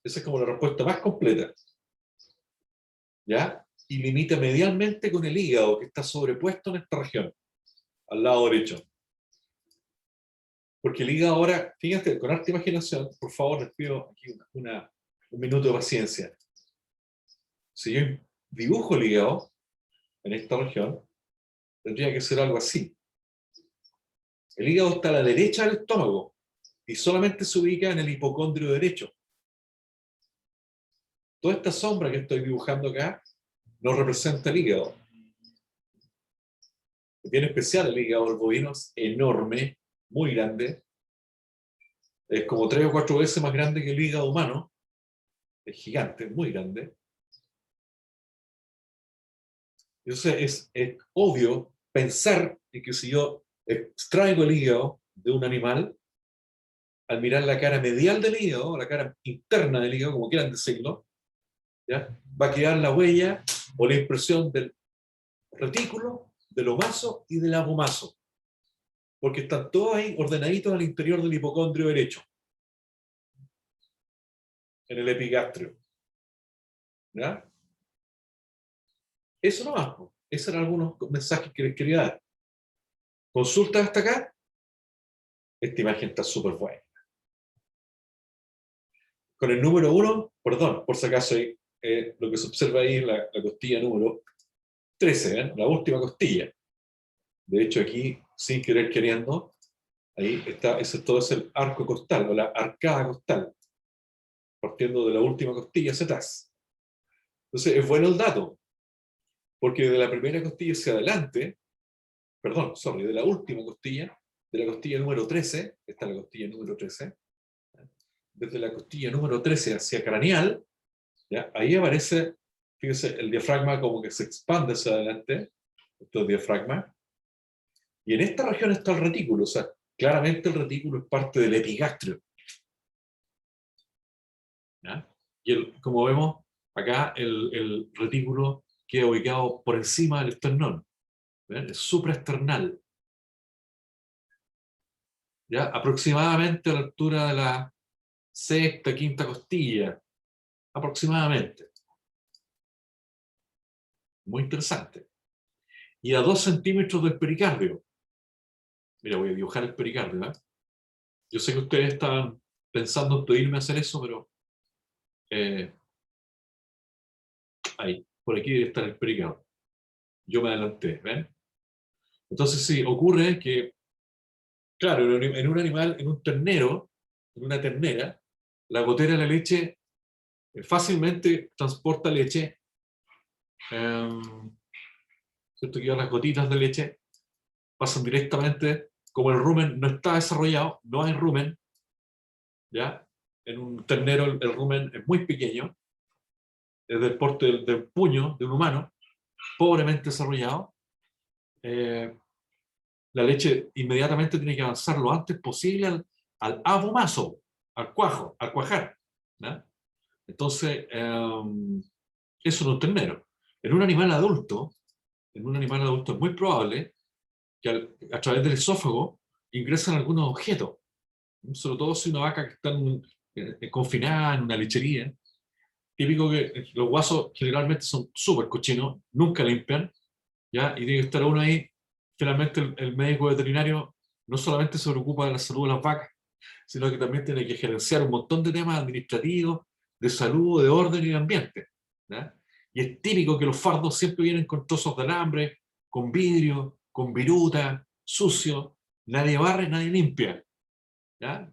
Esa es como la respuesta más completa. ¿Ya? Y limita medialmente con el hígado, que está sobrepuesto en esta región, al lado derecho. Porque el hígado ahora, fíjate, con harta imaginación, por favor, les pido aquí un minuto de paciencia. Si yo dibujo el hígado en esta región, tendría que ser algo así. El hígado está a la derecha del estómago y solamente se ubica en el hipocondrio derecho. Toda esta sombra que estoy dibujando acá no representa el hígado. Es bien especial el hígado del bovino, es enorme, muy grande. Es como 3 o 4 veces más grande que el hígado humano. Es gigante, muy grande. Entonces es obvio pensar en que si yo extraigo el hígado de un animal, al mirar la cara medial del hígado, la cara interna del hígado, como quieran decirlo, ¿ya? Va a quedar la huella o la impresión del retículo, del omaso y del abomaso. Porque están todos ahí ordenaditos al interior del hipocondrio derecho, en el epigastrio. ¿Ya? Eso nomás, pues. Esos eran algunos mensajes que les quería dar. ¿Consultas hasta acá? Esta imagen está súper buena. Con el número 1, perdón, por si acaso, lo que se observa ahí es la costilla número 13, ¿eh? La última costilla. De hecho, aquí, sin querer queriendo, ahí está, todo es el arco costal, o la arcada costal, partiendo de la última costilla hacia atrás. Entonces, es bueno el dato, porque de la primera costilla hacia adelante, perdón, sorry, de la última costilla, de la costilla número 13, esta es la costilla número 13, desde la costilla número 13 hacia craneal, ¿ya? Ahí aparece, fíjense, el diafragma como que se expande hacia adelante, esto es diafragma, y en esta región está el retículo, o sea, claramente el retículo es parte del epigastrio. ¿Ya? Y como vemos, acá el retículo queda ubicado por encima del esternón, ¿ven? Es supraesternal. ¿Ya? Aproximadamente a la altura de la sexta, quinta costilla, aproximadamente. Muy interesante. Y a 2 centímetros del pericardio. Mira, voy a dibujar el pericardio, ¿eh? Yo sé que ustedes estaban pensando en pedirme hacer eso, pero ahí, por aquí debe estar el pericardio. Yo me adelanté, ¿ven? Entonces sí, ocurre que, claro, en un animal, en un ternero, en una ternera, la gotera de la leche fácilmente transporta leche, ¿cierto? Que las gotitas de leche pasan directamente, como el rumen no está desarrollado, no hay rumen, ¿ya? En un ternero el rumen es muy pequeño, es del porte del puño de un humano, pobremente desarrollado. La leche inmediatamente tiene que avanzar lo antes posible al abomaso, al cuajo, al cuajar, ¿no? Entonces, eso en un ternero. En un animal adulto, es muy probable que a través del esófago ingresan algunos objetos, sobre todo si una vaca que está confinada en una lechería. Típico que los guasos generalmente son súper cochinos, nunca limpian, ¿ya? Y tiene que estar uno ahí. Finalmente el médico veterinario no solamente se preocupa de la salud de las vacas, sino que también tiene que gerenciar un montón de temas administrativos, de salud, de orden y de ambiente, ¿ya? Y es típico que los fardos siempre vienen con trozos de alambre, con vidrio, con viruta, sucio, nadie barre, nadie limpia, ¿ya?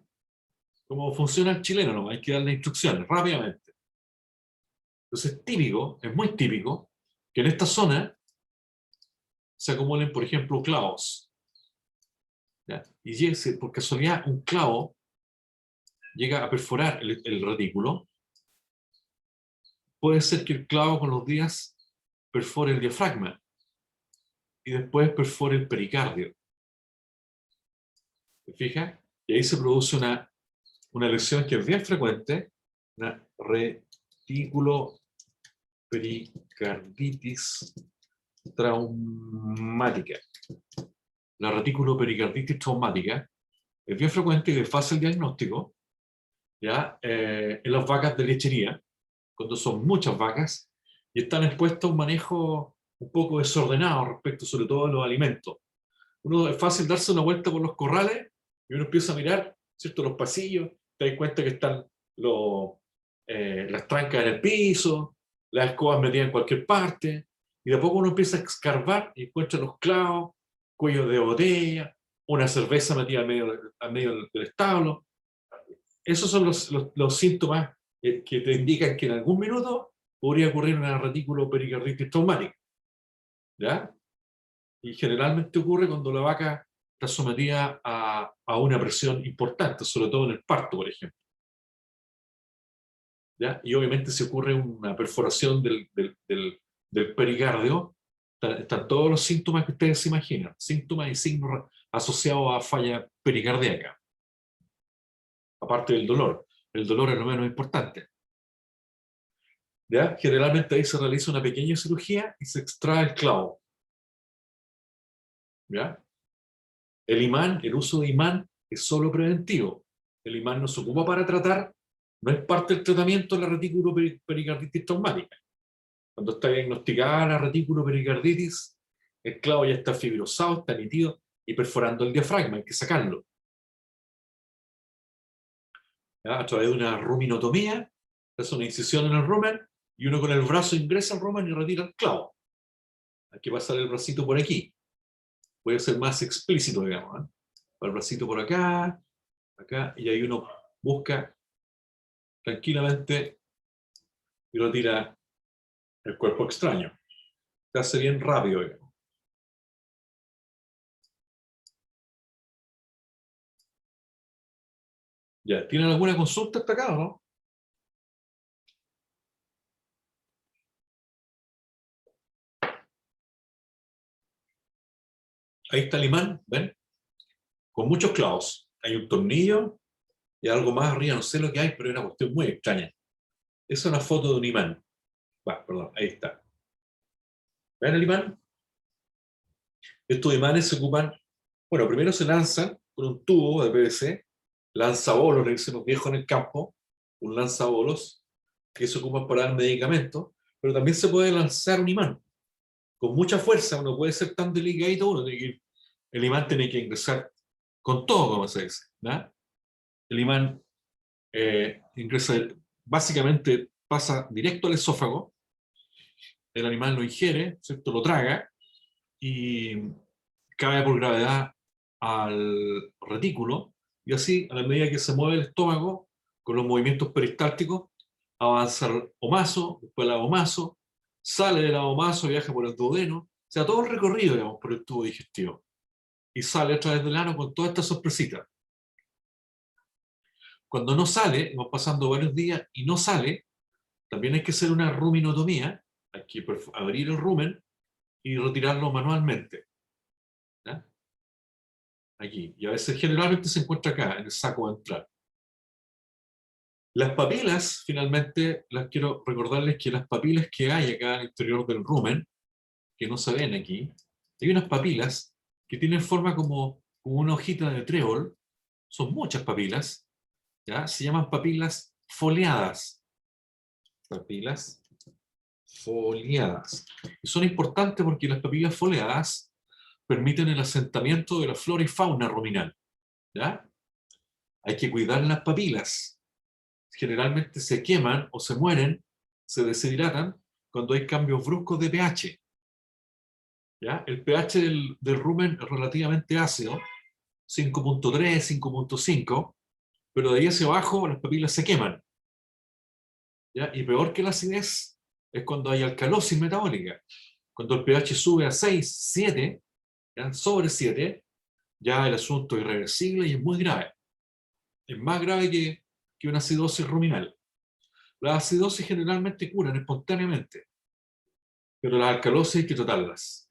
Como funciona el chileno, ¿no? Hay que darle instrucciones rápidamente. Entonces es típico, es muy típico, que en esta zona se acumulen, por ejemplo, clavos. ¿ya? Y si por casualidad un clavo llega a perforar el retículo, puede ser que el clavo con los días perfore el diafragma y después perfore el pericardio. ¿Te fijas? Y ahí se produce una lesión que es bien frecuente, una reticulopericarditis traumática. La reticulopericarditis traumática es bien frecuente y de fácil diagnóstico, ¿ya? En las vacas de lechería, cuando son muchas vacas y están expuestas a un manejo un poco desordenado respecto sobre todo a los alimentos. Es fácil darse una vuelta por los corrales y uno empieza a mirar, ¿cierto?, los pasillos, te das cuenta que están las trancas en el piso, las escobas metidas en cualquier parte, y de a poco uno empieza a escarbar y encuentra los clavos, cuellos de botella, una cerveza metida al medio del establo. Esos son los síntomas que te indican que en algún minuto podría ocurrir una reticulopericarditis traumática, ¿ya? Y generalmente ocurre cuando la vaca está sometida a una presión importante, sobre todo en el parto, por ejemplo, ¿ya? Y obviamente si ocurre una perforación del pericardio, están todos los síntomas que ustedes se imaginan, síntomas y signos asociados a falla pericardíaca, aparte del dolor. El dolor es lo menos importante, ¿ya? Generalmente ahí se realiza una pequeña cirugía y se extrae el clavo, ¿ya? El imán, el uso de imán es solo preventivo. El imán no se ocupa para tratar, no es parte del tratamiento de la reticulopericarditis traumática. Cuando está diagnosticada la reticulopericarditis, el clavo ya está fibrosado, está nítido y perforando el diafragma, hay que sacarlo, ¿ya? A través de una ruminotomía, se hace una incisión en el rumen y uno con el brazo ingresa al rumen y retira el clavo. Hay que pasar el bracito por aquí. Voy a ser más explícito, digamos, ¿eh? El bracito por acá, acá, y ahí uno busca tranquilamente y lo tira el cuerpo extraño. Se hace bien rápido, digamos. Ya, ¿tienen alguna consulta hasta acá o no? Ahí está el imán, ¿ven? Con muchos clavos. Hay un tornillo y algo más arriba, no sé lo que hay, pero es una cuestión muy extraña. Esa es una foto de un imán. Perdón, ahí está. ¿Ven el imán? Estos imanes se ocupan, bueno, primero se lanzan con un tubo de PVC, lanzabolos, le dicen los viejos en el campo, un lanzabolos, que se ocupan para dar medicamentos, pero también se puede lanzar un imán. Con mucha fuerza, uno puede ser tan delicadito, el imán tiene que ingresar con todo, como se dice, ¿no? El imán ingresa, básicamente pasa directo al esófago, el animal lo ingiere, ¿cierto?, lo traga, y cae por gravedad al retículo, y así, a la medida que se mueve el estómago, con los movimientos peristálticos, avanza el omaso, después el abomaso, sale del abomaso, viaja por el duodeno, o sea, todo el recorrido, digamos, por el tubo digestivo, y sale a través del ano con todas estas sorpresitas. Cuando no sale, vamos pasando varios días y no sale, también hay que hacer una ruminotomía, hay que abrir el rumen y retirarlo manualmente, ¿ya? Aquí, y a veces generalmente se encuentra acá, en el saco de entrar. Las papilas, finalmente, quiero recordarles que las papilas que hay acá al interior del rumen, que no se ven aquí, hay unas papilas que tienen forma como una hojita de trébol, son muchas papilas, ¿ya? Se llaman papilas foliadas. Papilas foliadas. Y son importantes porque las papilas foliadas permiten el asentamiento de la flora y fauna ruminal, ¿ya? Hay que cuidar las papilas. Generalmente se queman o se mueren, se deshidratan cuando hay cambios bruscos de pH, ¿ya? El pH del rumen es relativamente ácido, 5.3, 5.5, pero de ahí hacia abajo las papilas se queman, ¿ya? Y peor que la acidez es cuando hay alcalosis metabólica. Cuando el pH sube a 6, 7, ¿ya?, sobre 7, ya el asunto es irreversible y es muy grave. Es más grave que una acidosis ruminal. Las acidosis generalmente curan espontáneamente, pero las alcalosis hay que tratarlas.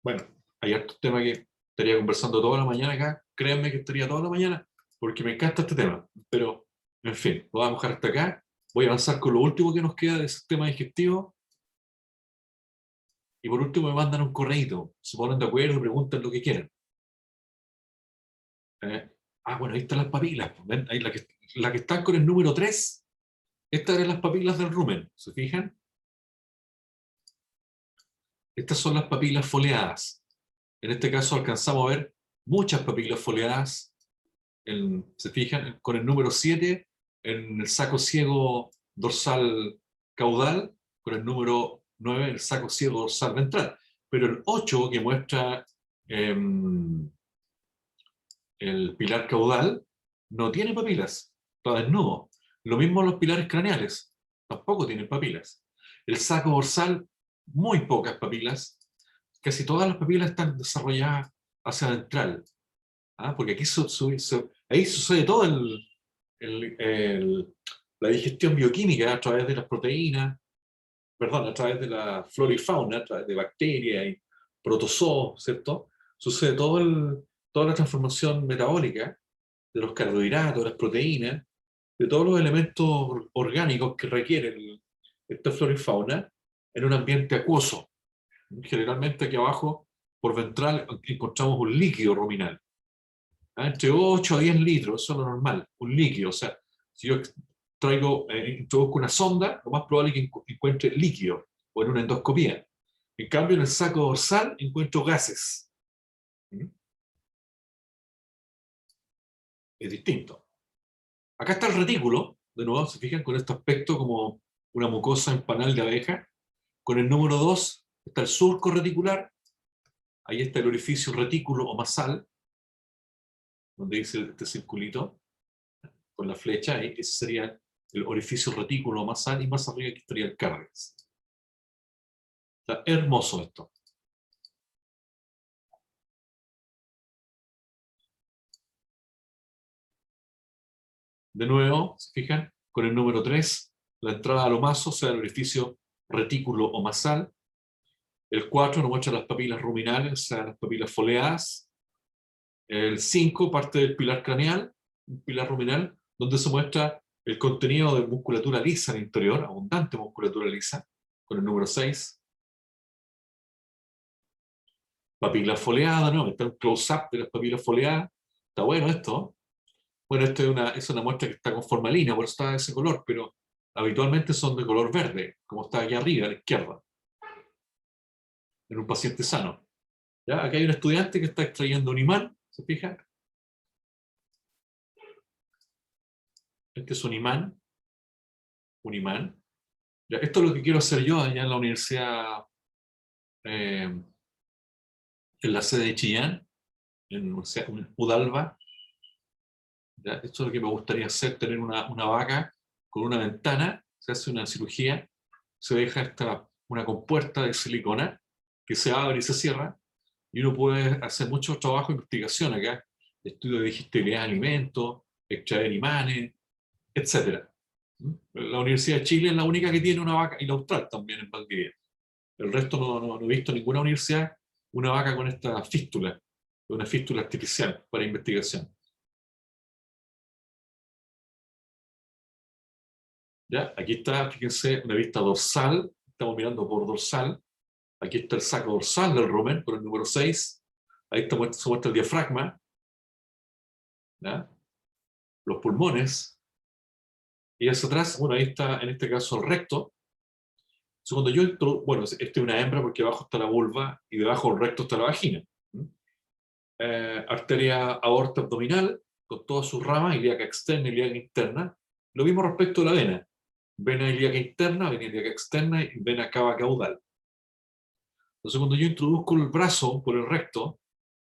Bueno, hay hartos temas que estaría conversando toda la mañana acá. Créanme que estaría toda la mañana, porque me encanta este tema. Pero, en fin, lo vamos a dejar hasta acá. Voy a avanzar con lo último que nos queda del sistema digestivo. Y por último me mandan un correíto. Se ponen de acuerdo y preguntan lo que quieran. Bueno, ahí están las papilas. ¿Ven? Ahí la que están con el número 3. Estas eran las papilas del rumen. ¿Se fijan? Estas son las papilas foliadas. En este caso alcanzamos a ver muchas papilas foliadas. ¿Se fijan? Con el número 7 en el saco ciego dorsal caudal, con el número 9 en el saco ciego dorsal ventral. Pero el 8 que muestra el pilar caudal no tiene papilas, está desnudo. Lo mismo los pilares craneales, tampoco tienen papilas. El saco dorsal, muy pocas papilas. Casi todas las papilas están desarrolladas hacia ventral. Porque aquí ahí sucede todo la digestión bioquímica a través de las proteínas, perdón, a través de la flora y fauna, a través de bacterias y protozoos, ¿cierto? Sucede toda la transformación metabólica de los carbohidratos, de las proteínas, de todos los elementos orgánicos que requieren esta flora y fauna en un ambiente acuoso. Generalmente aquí abajo, por ventral, encontramos un líquido ruminal. Entre 8 a 10 litros, eso es lo normal, un líquido. O sea, si yo introduzco una sonda, lo más probable es que encuentre líquido, o en una endoscopía. En cambio, en el saco dorsal encuentro gases. Es distinto. Acá está el retículo, de nuevo, se fijan, con este aspecto como una mucosa en panal de abeja. Con el número 2 está el surco reticular, ahí está el orificio retículo o masal, donde dice este circulito, con la flecha, ahí, ese sería el orificio retículo masal, y más arriba aquí estaría el cardias. Está hermoso esto. De nuevo, ¿se fijan? Con el número 3, la entrada al omaso, o sea, el orificio retículo o masal. El 4 nos muestra las papilas ruminales, o sea, las papilas foliadas. El 5 parte del pilar craneal, un pilar ruminal, donde se muestra el contenido de musculatura lisa en el interior, abundante musculatura lisa, con el número 6. Papila foliada, ¿no? Está un close-up de las papilas foliadas. Está bueno esto. Bueno, esto es una muestra que está con formalina, por eso está de ese color, pero habitualmente son de color verde, como está aquí arriba, a la izquierda, en un paciente sano. ¿Ya? Aquí hay un estudiante que está extrayendo un imán, ¿se fija? Este es un imán. Un imán. Ya, esto es lo que quiero hacer yo allá en la universidad, en la sede de Chillán, en Udalba. ¿Ya? Esto es lo que me gustaría hacer, tener una vaca con una ventana, se hace una cirugía, se deja una compuerta de silicona que se abre y se cierra, y uno puede hacer mucho trabajo de investigación acá, estudio de digestibilidad de alimentos, extraer imanes, etc. La Universidad de Chile es la única que tiene una vaca, y la Austral también en Valdivia. El resto no he visto ninguna universidad una vaca con esta fístula, una fístula artificial para investigación. ¿Ya? Aquí está, fíjense, una vista dorsal, estamos mirando por dorsal. Aquí está el saco dorsal del rumen, con el número 6. Ahí se muestra el diafragma, ¿ya? Los pulmones. Y hacia atrás, bueno, ahí está, en este caso, el recto. Cuando yo bueno, esta es una hembra porque abajo está la vulva y debajo del recto está la vagina. Arteria aorta abdominal, con todas sus ramas, ilíaca externa, ilíaca interna. Lo mismo respecto a la vena. Vena ilíaca interna, vena ilíaca externa y vena cava caudal. Entonces, cuando yo introduzco el brazo por el recto,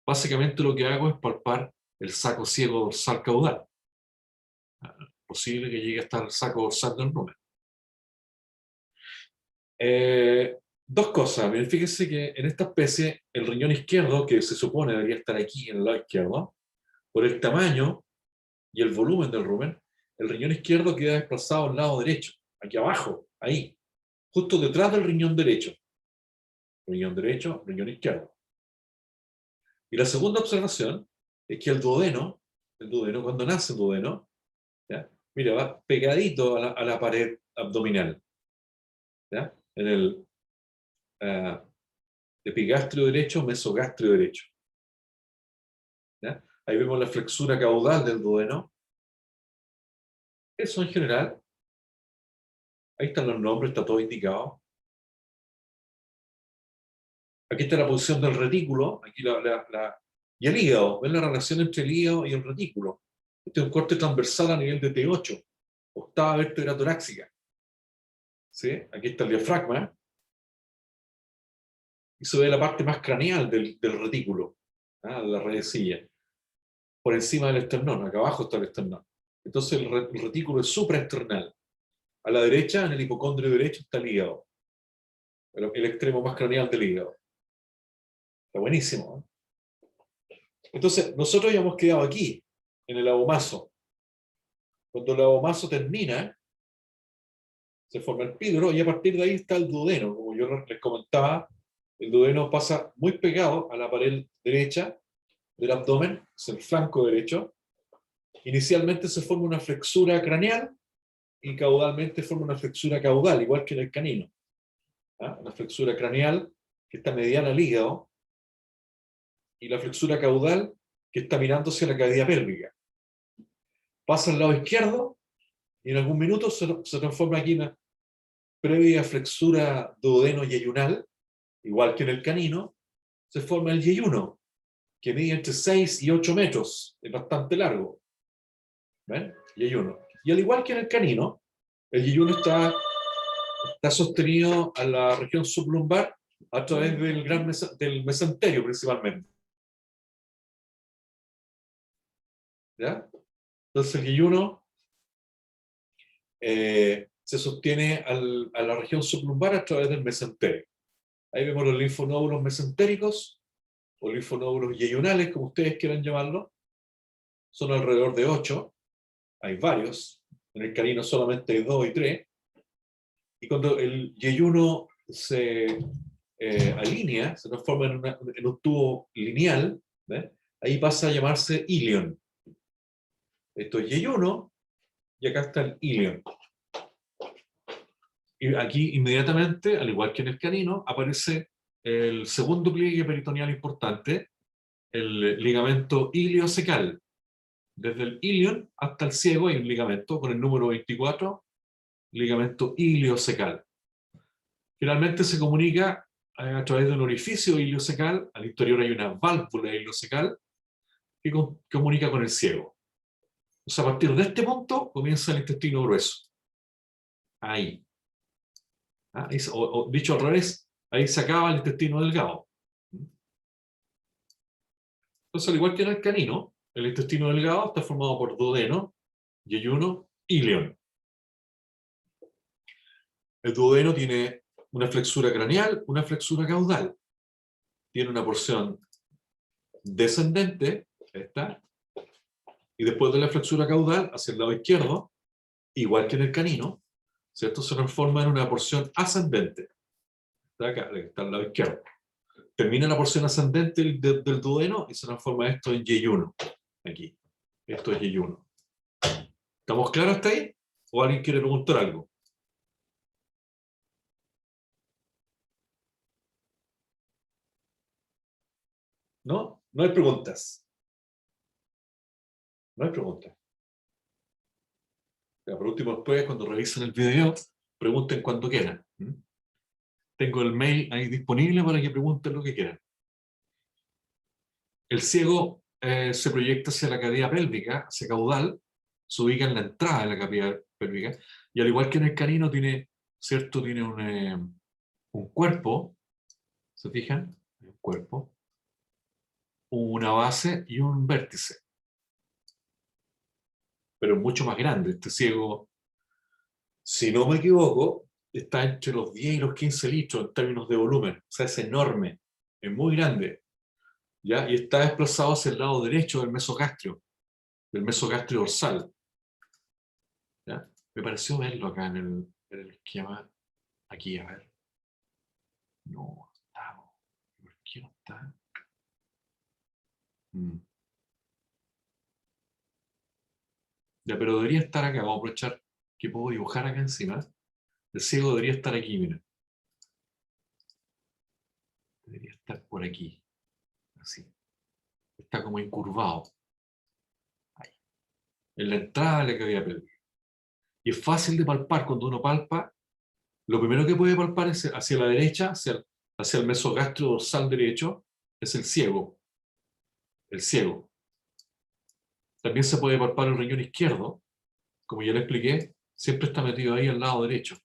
básicamente lo que hago es palpar el saco ciego dorsal caudal. Posible que llegue hasta el saco dorsal del rumen. Dos cosas. Miren, fíjense que en esta especie, el riñón izquierdo, que se supone debería estar aquí en el lado izquierdo, por el tamaño y el volumen del rumen, el riñón izquierdo queda desplazado al lado derecho, aquí abajo, ahí, justo detrás del riñón derecho. Riñón derecho, riñón izquierdo. Y la segunda observación es que el duodeno, cuando nace el duodeno, ¿ya? Mira, va pegadito a la pared abdominal, ¿ya? En el epigastrio derecho, mesogastrio derecho. ¿Ya? Ahí vemos la flexura caudal del duodeno. Eso en general. Ahí están los nombres, está todo indicado. Aquí está la posición del retículo. Aquí y el hígado. ¿Ven la relación entre el hígado y el retículo? Este es un corte transversal a nivel de T8, octava vértebra torácica. ¿Sí? Aquí está el diafragma. Y se ve la parte más craneal del retículo, la redecilla, por encima del esternón. Acá abajo está el esternón. Entonces el retículo es supraesternal. A la derecha, en el hipocondrio derecho, está el hígado. El extremo más craneal del hígado. Está buenísimo. Entonces, nosotros ya hemos quedado aquí, en el abomaso. Cuando el abomaso termina, se forma el píloro y a partir de ahí está el duodeno. Como yo les comentaba, el duodeno pasa muy pegado a la pared derecha del abdomen, es el flanco derecho. Inicialmente se forma una flexura craneal y caudalmente forma una flexura caudal, igual que en el canino. Una flexura craneal que está mediana al hígado y la flexura caudal que está mirando hacia la cavidad pélvica. Pasa al lado izquierdo y en algún minuto se transforma aquí en una previa flexura duodeno-yeyunal, igual que en el canino, se forma el yeyuno, que mide entre 6 y 8 metros, es bastante largo. ¿Ven? Yeyuno. Y al igual que en el canino, el yeyuno está sostenido a la región sublumbar a través del mesenterio principalmente. ¿Ya? Entonces el yeyuno se sostiene a la región sublumbar a través del mesenterio. Ahí vemos los linfonódulos mesentéricos o linfonódulos yeyunales, como ustedes quieran llamarlo. Son alrededor de 8. Hay varios. En el canino solamente hay 2 y 3. Y cuando el yeyuno se alinea, se transforma en un tubo lineal, ¿ves? Ahí pasa a llamarse ilion. Esto es yeyuno y acá está el ilion. Y aquí inmediatamente, al igual que en el canino, aparece el segundo pliegue peritoneal importante, el ligamento iliocecal. Desde el ilion hasta el ciego hay un ligamento con el número 24, ligamento iliocecal. Finalmente se comunica a través de un orificio iliocecal, al interior hay una válvula iliocecal que comunica con el ciego. O sea, a partir de este punto comienza el intestino grueso. Ahí. O dicho al revés, ahí se acaba el intestino delgado. Entonces, al igual que en el canino, el intestino delgado está formado por duodeno, yeyuno, ilion. El duodeno tiene una flexura craneal, una flexura caudal. Tiene una porción descendente, esta, y después de la flexura caudal, hacia el lado izquierdo, igual que en el canino, ¿cierto? Se transforma en una porción ascendente. Está acá, está al lado izquierdo. Termina la porción ascendente del duodeno y se transforma esto en yeyuno. Aquí. Esto es yeyuno. ¿Estamos claros hasta ahí? ¿O alguien quiere preguntar algo? ¿No? No hay preguntas. No hay preguntas. Ya, por último, después, cuando revisen el video, pregunten cuando quieran. Tengo el mail ahí disponible para que pregunten lo que quieran. El ciego se proyecta hacia la cavidad pélvica, hacia caudal, se ubica en la entrada de la cavidad pélvica, y al igual que en el canino tiene, ¿cierto? Tiene un cuerpo, ¿se fijan? Un cuerpo, una base y un vértice. Pero mucho más grande. Este ciego, si no me equivoco, está entre los 10 y los 15 litros en términos de volumen. O sea, es enorme, es muy grande, ¿ya? Y está desplazado hacia el lado derecho del mesogastrio dorsal, ¿ya? Me pareció verlo acá en el esquema. Aquí, a ver. No está. ¿Por qué no está? Ya, pero debería estar acá. Vamos a aprovechar que puedo dibujar acá encima. El ciego debería estar aquí, mira. Debería estar por aquí. Así. Está como incurvado. Ahí. En la entrada de la cavidad pélvica. Y es fácil de palpar. Cuando uno palpa, lo primero que puede palpar es hacia la derecha, hacia el mesogastrio dorsal derecho, es el ciego. El ciego. También se puede palpar el riñón izquierdo. Como ya le expliqué, siempre está metido ahí al lado derecho,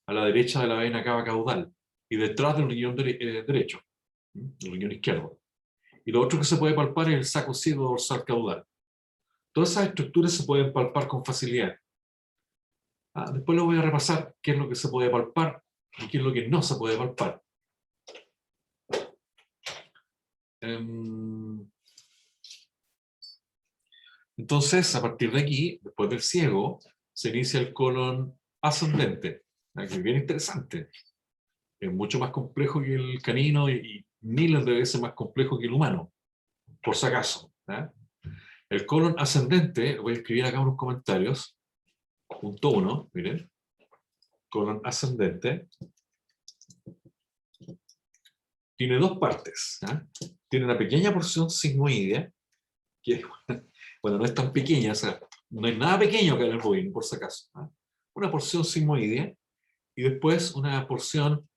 a la derecha de la vena cava caudal, y detrás del riñón derecho, el riñón izquierdo. Y lo otro que se puede palpar es el saco ciego dorsal caudal. Todas esas estructuras se pueden palpar con facilidad. Después les voy a repasar qué es lo que se puede palpar y qué es lo que no se puede palpar. Entonces, a partir de aquí, después del ciego, se inicia el colon ascendente, que es bien interesante. Es mucho más complejo que el canino y miles de veces más complejo que el humano, por si acaso. El colon ascendente, voy a escribir acá unos comentarios. Punto 1, miren. Colon ascendente. Tiene dos partes. Tiene una pequeña porción sigmoidea, que bueno, no es tan pequeña, o sea, no hay nada pequeño acá en el bovino, por si acaso. Una porción sigmoidea y después una porción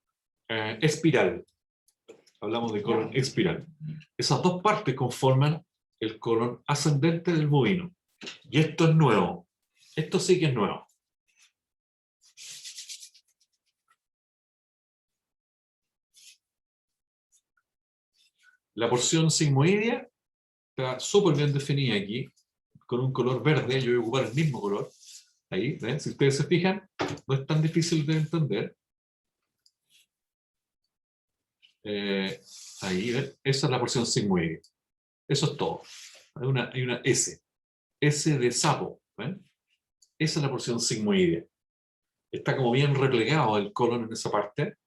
espiral. Hablamos de colon espiral. Esas dos partes conforman el colon ascendente del bovino. Y esto es nuevo. Esto sí que es nuevo. La porción sigmoidea está súper bien definida aquí, con un color verde. Yo voy a ocupar el mismo color. Ahí, ¿ven? Si ustedes se fijan, no es tan difícil de entender. Ahí, ¿ven? Esa es la porción sigmoidea. Eso es todo. Hay una S. S de sapo. ¿Ven? Esa es la porción sigmoidea. Está como bien replegado el colon en esa parte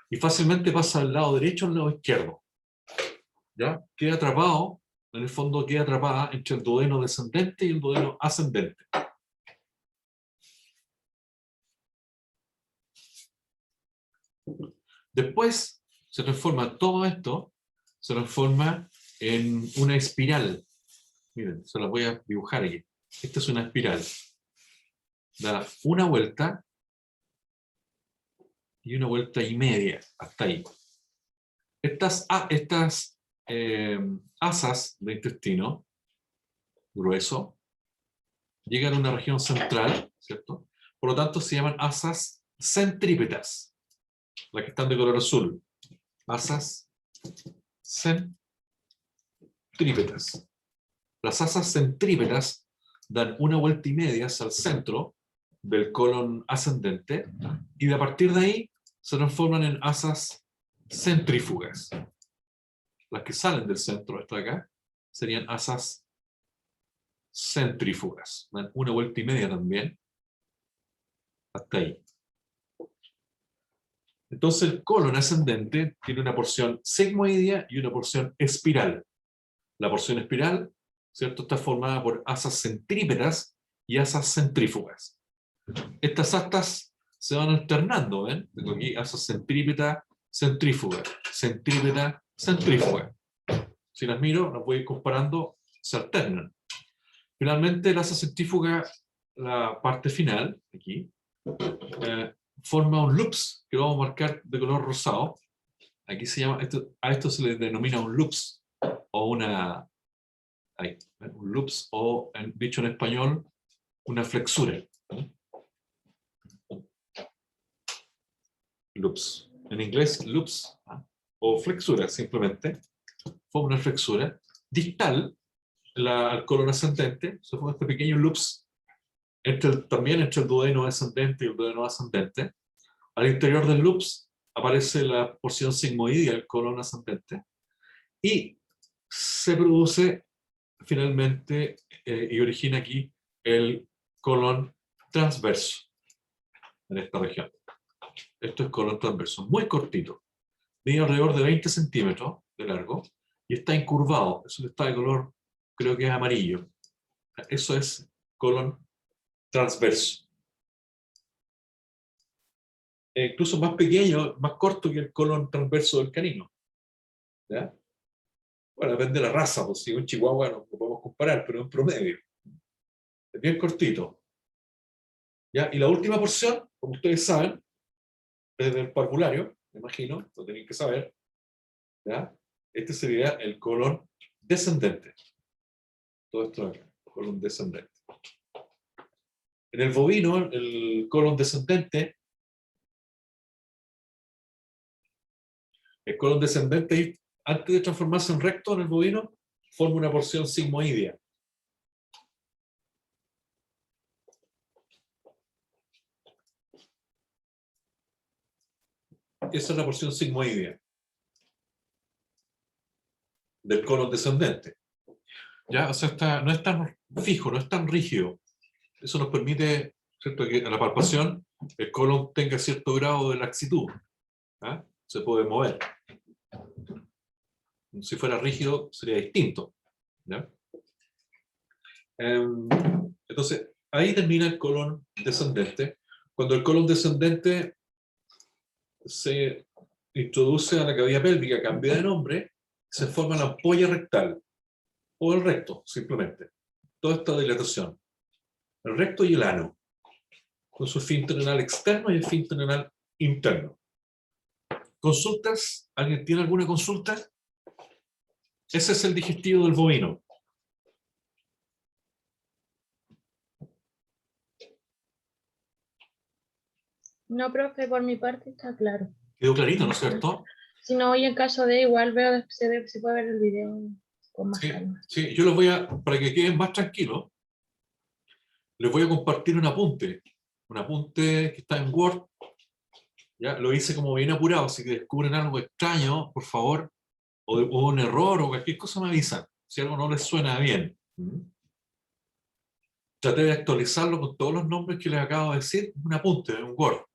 y fácilmente pasa al lado derecho o al lado izquierdo. ¿Ya? Queda atrapado, en el fondo queda atrapada entre el duodeno descendente y el duodeno ascendente. Después se transforma todo esto, se transforma en una espiral. Miren, se la voy a dibujar aquí. Esta es una espiral. Da una vuelta y una vuelta y media, hasta ahí. Estas asas de intestino grueso llegan a una región central, ¿cierto? Por lo tanto, se llaman asas centrípetas, las que están de color azul. Asas centrípetas. Las asas centrípetas dan una vuelta y media hacia el centro del colon ascendente y a partir de ahí se transforman en asas centrífugas. Las que salen del centro hasta acá serían asas centrífugas. Dan una vuelta y media también hasta ahí. Entonces el colon ascendente tiene una porción sigmoidea y una porción espiral. La porción espiral, ¿cierto?, está formada por asas centrípetas y asas centrífugas. Estas astas se van alternando, ¿ven? Tengo aquí asas centrípeta, centrífuga, centrípeta, centrífuga. Si las miro, las voy a ir comparando, se alternan. Finalmente, la asa centrífuga, la parte final, aquí, forma un lux, que lo vamos a marcar de color rosado. Aquí se llama, a esto se le denomina un lux, o una, un lux, o dicho en español, una flexura. Lux. En inglés, lux, o flexura, simplemente. Forma una flexura distal al colon ascendente, se forma este pequeño lux también entre el duodeno descendente y el duodeno ascendente. Al interior del loops aparece la porción sigmoidea, el colon ascendente, y se produce finalmente y origina aquí el colon transverso en esta región. Esto es colon transverso, muy cortito, mide alrededor de 20 centímetros de largo y está incurvado, eso está de color, creo que es amarillo. Eso es colon transverso. Incluso más pequeño, más corto que el colon transverso del canino. ¿Ya? Bueno, depende de la raza, pues si un chihuahua no lo podemos comparar, pero en promedio. Es bien cortito. ¿Ya? Y la última porción, como ustedes saben, es del parvulario, me imagino, lo tenéis que saber. ¿Ya? Este sería el colon descendente. Todo esto acá, colon descendente. En el bovino, el colon descendente, antes de transformarse en recto en el bovino, forma una porción sigmoidea. Esa es la porción sigmoidea del colon descendente. ¿Ya? O sea, no es tan fijo, no es tan rígido. Eso nos permite, ¿cierto?, que a la palpación el colon tenga cierto grado de laxitud. ¿Ah? Se puede mover. Si fuera rígido sería distinto. ¿Ya? Entonces, ahí termina el colon descendente. Cuando el colon descendente se introduce a la cavidad pélvica, cambia de nombre, se forma la ampolla rectal, o el recto, simplemente. Toda esta dilatación. El recto y el ano, con su esfínter anal externo y el esfínter anal interno. ¿Consultas? ¿Alguien tiene alguna consulta? Ese es el digestivo del bovino. No, profe, por mi parte está claro. Quedó clarito, ¿no es cierto? Si no, hoy en caso de igual veo, se puede ver el video con más Sí, calma. sí, yo los voy a, para que queden más tranquilos, les voy a compartir un apunte que está en Word. Ya lo hice como bien apurado, si descubren algo extraño, por favor, o un error o cualquier cosa me avisan, si algo no les suena bien. Traté de actualizarlo con todos los nombres que les acabo de decir, un apunte, un Word.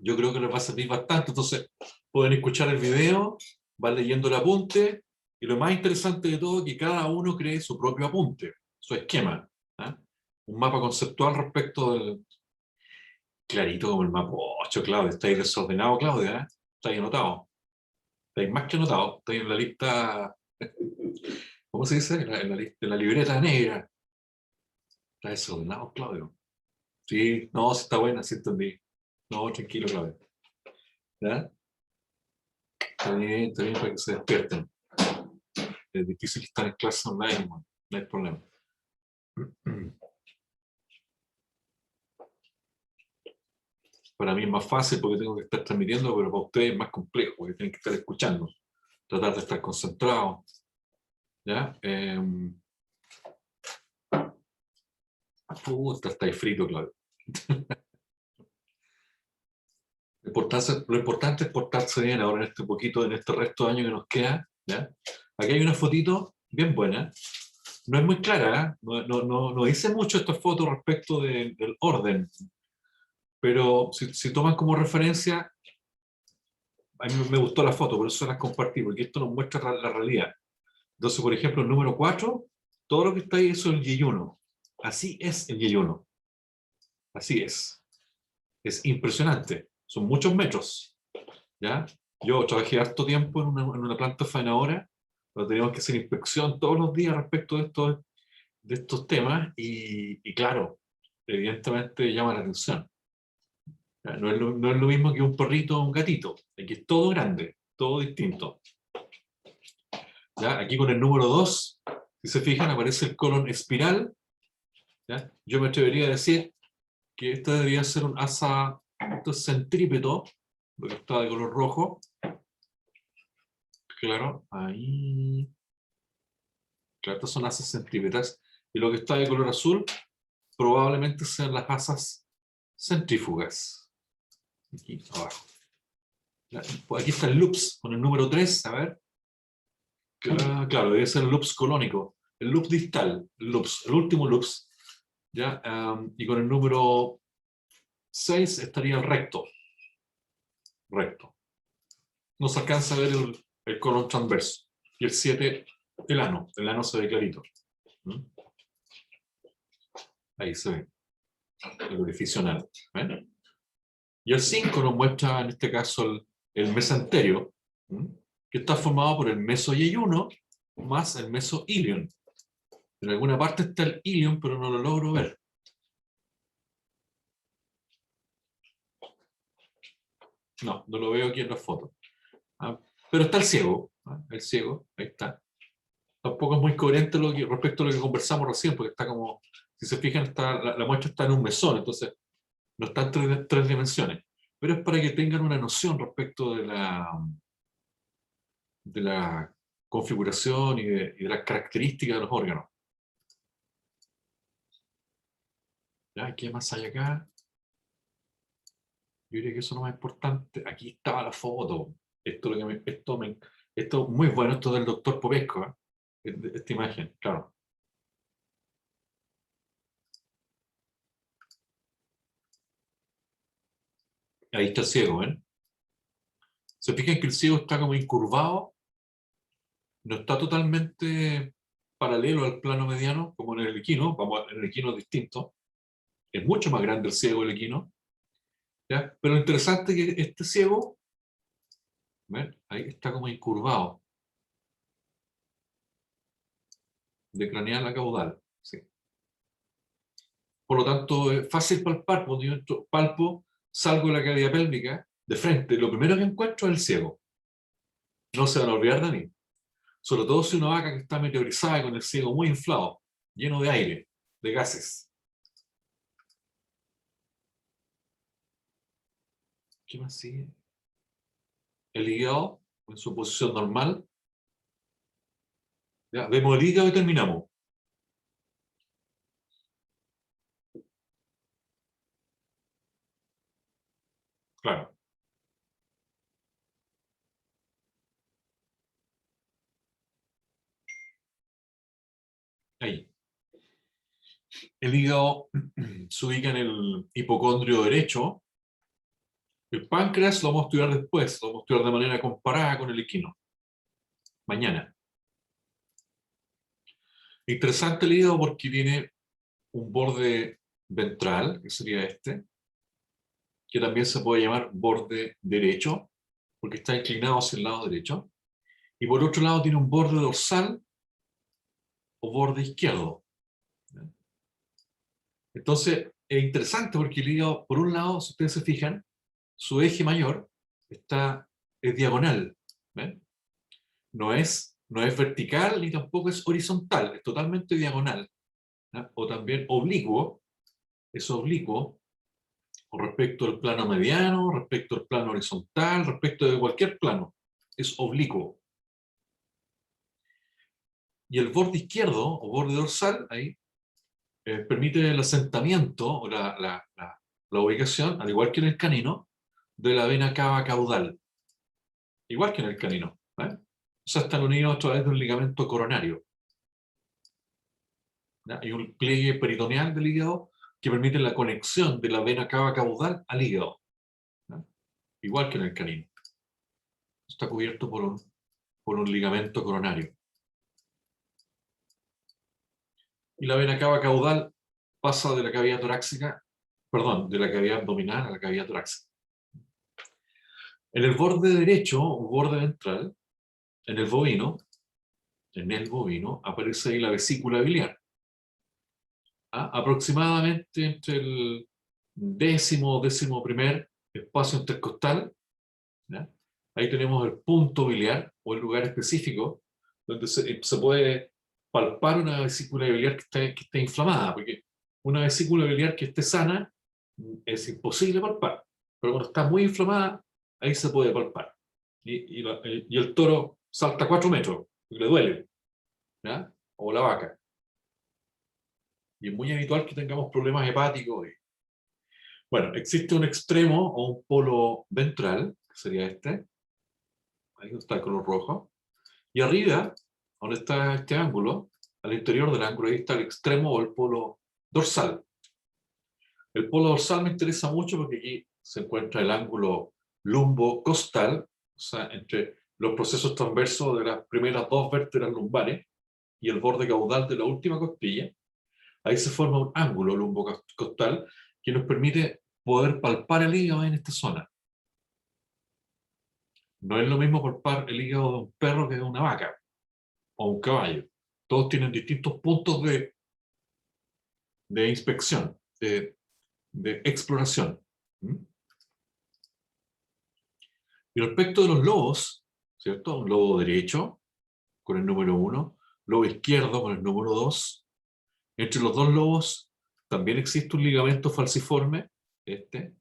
Yo creo que les va a servir bastante, entonces pueden escuchar el video, van leyendo el apunte, y lo más interesante de todo es que cada uno cree su propio apunte, su esquema. ¿Ah? Un mapa conceptual respecto del... Clarito como el mapocho, Claudia. Estáis desordenado, Claudia, ¿eh? Estáis anotado. Estáis más que anotado. Estáis en la lista... ¿Cómo se dice? En la libreta negra. Está desordenado, Claudio. Sí, no, sí está buena, sí entendí. No, tranquilo, Claudio. ¿Ya? Está bien para que se despierten. Es difícil estar en clase online, no hay problema. Para mí es más fácil porque tengo que estar transmitiendo, pero para ustedes es más complejo porque tienen que estar escuchando, tratar de estar concentrado. ¿Ya? Puta, estáis frito, Claudio. Lo importante es portarse bien ahora en este poquito, en este resto de año que nos queda. ¿Ya? Aquí hay una fotito bien buena. No es muy clara, ¿eh? No dice mucho esta foto respecto del orden, pero si toman como referencia, a mí me gustó la foto, por eso las compartí, porque esto nos muestra la realidad. Entonces, por ejemplo, el número 4, todo lo que está ahí es el Y1. Así es el Y1. Así es. Es impresionante. Son muchos metros. ¿Ya? Yo trabajé harto tiempo en una planta faenadora, donde teníamos que hacer inspección todos los días respecto de estos temas, y claro, evidentemente llama la atención. ¿Ya? No es lo mismo que un perrito o un gatito. Aquí es todo grande, todo distinto. ¿Ya? Aquí con el número 2, si se fijan, aparece el colon espiral. ¿Ya? Yo me atrevería a decir que este debería ser un asa, esto es centrípeto, lo que está de color rojo. Claro, ahí. Claro, estas son asas centrípetas. Y lo que está de color azul probablemente sean las asas centrífugas. Aquí abajo. Pues aquí está el loops, con el número 3, a ver. Claro, debe ser el loops colónico. El loop distal, el último loops. ¿Ya? Y con el número 6 estaría el recto. Recto. No se alcanza a ver el colon transverso. Y el 7, el ano. El ano se ve clarito. ¿Mm? Ahí se ve. El orificio anal. ¿Ven? Y el 5 nos muestra, en este caso, el mesenterio, que está formado por el mesoyeyuno más el mesoilion. En alguna parte está el ilion, pero no lo logro ver. No lo veo aquí en la foto. Pero está el ciego. El ciego, ahí está. Tampoco es muy coherente respecto a lo que conversamos recién, porque está como, si se fijan, la muestra está en un mesón, entonces no está en tres dimensiones. Pero es para que tengan una noción respecto de la configuración y de las características de los órganos. ¿Ya? ¿Qué más hay acá? Yo diría que eso no es más importante. Aquí estaba la foto. Esto es muy bueno, esto del doctor Popesco, ¿eh? Esta imagen, claro. Ahí está el ciego, ¿ven? Se fijan que el ciego está como incurvado, no está totalmente paralelo al plano mediano, como en el equino. Vamos, en el equino es distinto. Es mucho más grande el ciego del equino. ¿Ya? Pero lo interesante es que este ciego, ¿ven? Ahí está como incurvado. De craneal a caudal. Sí. Por lo tanto, es fácil palpar. Cuando yo palpo, salgo de la cavidad pélvica, de frente, lo primero que encuentro es el ciego. No se van a olvidar de mí. Sobre todo si una vaca que está meteorizada con el ciego muy inflado, lleno de aire, de gases. ¿Qué más sigue? El hígado, en su posición normal. Ya, vemos el hígado y terminamos. Claro. Ahí. El hígado se ubica en el hipocondrio derecho. El páncreas lo vamos a estudiar después, lo vamos a estudiar de manera comparada con el equino. Mañana. Interesante el hígado porque tiene un borde ventral, que sería este, que también se puede llamar borde derecho, porque está inclinado hacia el lado derecho. Y por otro lado tiene un borde dorsal o borde izquierdo. Entonces, es interesante porque el hígado, por un lado, si ustedes se fijan, su eje mayor es diagonal. ¿Ven? No es vertical ni tampoco es horizontal, es totalmente diagonal. ¿Ya? O también oblicuo, es oblicuo con respecto al plano mediano, respecto al plano horizontal, respecto de cualquier plano. Es oblicuo. Y el borde izquierdo, o borde dorsal, ahí, permite el asentamiento o la ubicación, al igual que en el canino, de la vena cava caudal. Igual que en el canino. O sea, están unidos a través de un ligamento coronario. ¿Ya? Hay un pliegue peritoneal del hígado que permite la conexión de la vena cava caudal al hígado. ¿Ya? Igual que en el canino. Está cubierto por un ligamento coronario. Y la vena cava caudal pasa de la cavidad torácica, perdón, de la cavidad abdominal a la cavidad torácica. En el borde derecho, o borde ventral, en el bovino, aparece ahí la vesícula biliar. Aproximadamente entre el décimo primer espacio intercostal. ¿Ya? Ahí tenemos el punto biliar, o el lugar específico, donde se puede palpar una vesícula biliar que esté inflamada, porque una vesícula biliar que esté sana es imposible palpar, pero cuando está muy inflamada, ahí se puede palpar. Y el toro salta 4 metros, porque le duele, ¿ya? O la vaca. Y es muy habitual que tengamos problemas hepáticos. Bueno, existe un extremo o un polo ventral, que sería este. Ahí está el color rojo. Y arriba, donde está este ángulo, al interior del ángulo, ahí está el extremo o el polo dorsal. El polo dorsal me interesa mucho porque aquí se encuentra el ángulo lumbo-costal, o sea, entre los procesos transversos de las primeras dos vértebras lumbares y el borde caudal de la última costilla. Ahí se forma un ángulo lumbo-costal que nos permite poder palpar el hígado en esta zona. No es lo mismo palpar el hígado de un perro que de una vaca o un caballo. Todos tienen distintos puntos de inspección, de exploración. ¿Mm? Y respecto de los lobos, ¿cierto? Un lobo derecho con el número 1, lobo izquierdo con el número 2. Entre los dos lobos también existe un ligamento falciforme, este,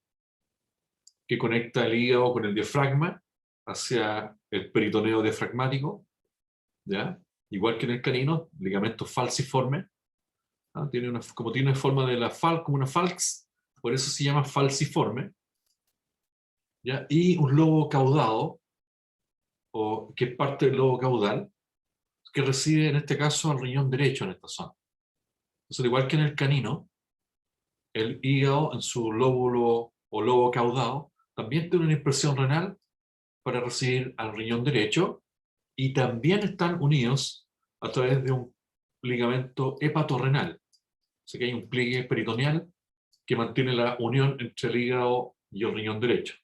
que conecta el hígado con el diafragma hacia el peritoneo diafragmático, ¿ya? Igual que en el canino, ligamento falciforme, ¿no? Como tiene forma de la como una falx, por eso se llama falciforme, ¿ya? Y un lobo caudado, o que es parte del lobo caudal, que reside en este caso al riñón derecho en esta zona. Entonces, al igual que en el canino, el hígado en su lóbulo o lobo caudado también tiene una impresión renal para recibir al riñón derecho y también están unidos a través de un ligamento hepatorrenal. Así que hay un pliegue peritoneal que mantiene la unión entre el hígado y el riñón derecho.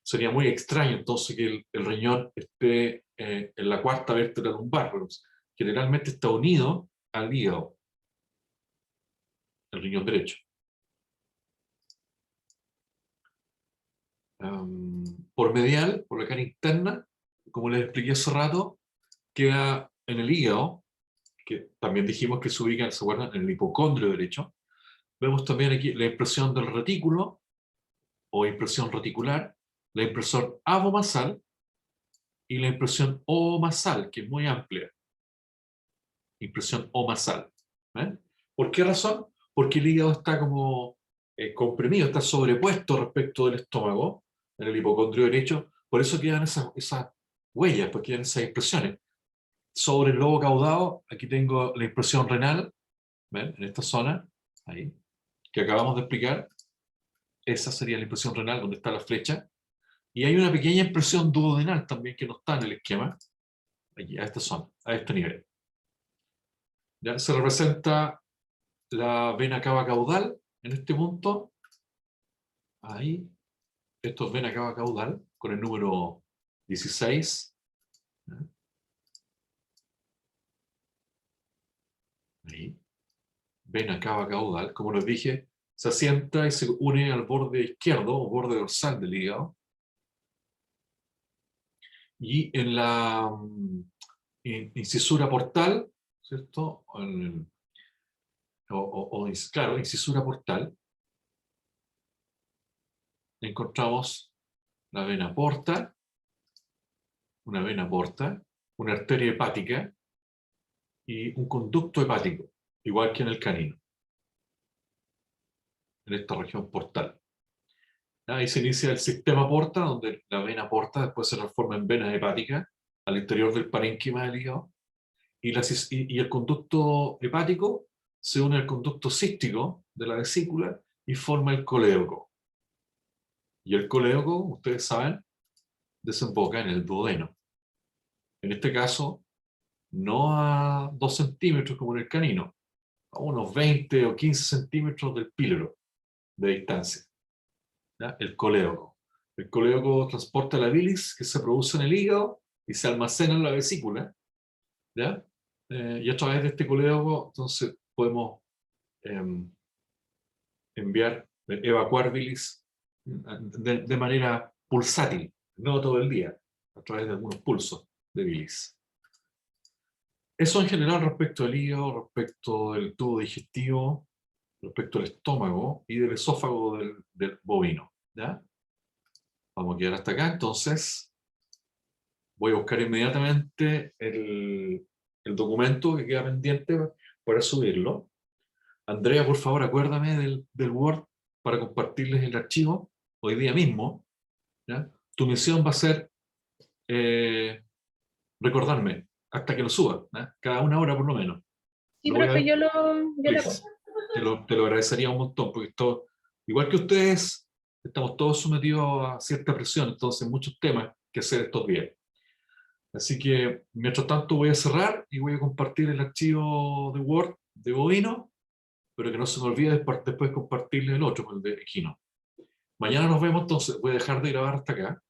Sería muy extraño entonces que el riñón esté en la cuarta vértebra lumbar, pero generalmente está unido al hígado, el riñón derecho. Por medial, por la cara interna, como les expliqué hace rato, queda en el hígado, que también dijimos que se ubica, ¿se acuerdan?, en el hipocondrio derecho. Vemos también aquí la impresión del retículo, o impresión reticular, la impresión abomasal y la impresión omasal, que es muy amplia. Impresión omasal. ¿Eh? ¿Por qué razón? Porque el hígado está como comprimido, está sobrepuesto respecto del estómago, en el hipocondrio derecho, por eso quedan esas huellas, pues quedan esas impresiones. Sobre el lobo caudado, aquí tengo la impresión renal, ¿ven? En esta zona, ahí, que acabamos de explicar. Esa sería la impresión renal, donde está la flecha. Y hay una pequeña impresión duodenal también que no está en el esquema, aquí, a esta zona, a este nivel. ¿Ya? Se representa la vena cava caudal en este punto. Ahí, esto es vena cava caudal, con el número 16. ¿Ya? Ahí, vena cava caudal, como les dije, se asienta y se une al borde izquierdo o borde dorsal del hígado. Y en la incisura portal, ¿cierto? Claro, incisura portal, encontramos la vena porta, una vena porta, una arteria hepática y un conducto hepático, igual que en el canino, en esta región portal. Ahí se inicia el sistema porta, donde la vena porta después se transforma en venas hepáticas al interior del parénquima del hígado, y el conducto hepático se une al conducto cístico de la vesícula y forma el colédoco. Y el colédoco, ustedes saben, desemboca en el duodeno. En este caso, no a 2 centímetros como en el canino, a unos 20 o 15 centímetros del píloro de distancia. ¿Ya? El colédoco. El colédoco transporta la bilis que se produce en el hígado y se almacena en la vesícula, ¿ya? Y a través de este colédoco, entonces, podemos evacuar bilis de manera pulsátil, no todo el día, a través de algunos pulsos de bilis. Eso en general respecto al hígado, respecto del tubo digestivo, respecto al estómago y del esófago del bovino. ¿Ya? Vamos a quedar hasta acá, entonces voy a buscar inmediatamente el documento que queda pendiente para subirlo. Andrea, por favor, acuérdame del Word para compartirles el archivo hoy día mismo, ¿ya? Tu misión va a ser recordarme hasta que lo suba, ¿ya? Cada una hora por lo menos. Sí, Lo voy a profe, ver, yo le please. apoyo. Te lo agradecería un montón, porque esto, igual que ustedes, estamos todos sometidos a cierta presión, entonces muchos temas que hacer estos días. Así que, mientras tanto, voy a cerrar y voy a compartir el archivo de Word de Bovino, pero que no se me olvide después compartirle el otro, el de Equino. Mañana nos vemos, entonces voy a dejar de grabar hasta acá.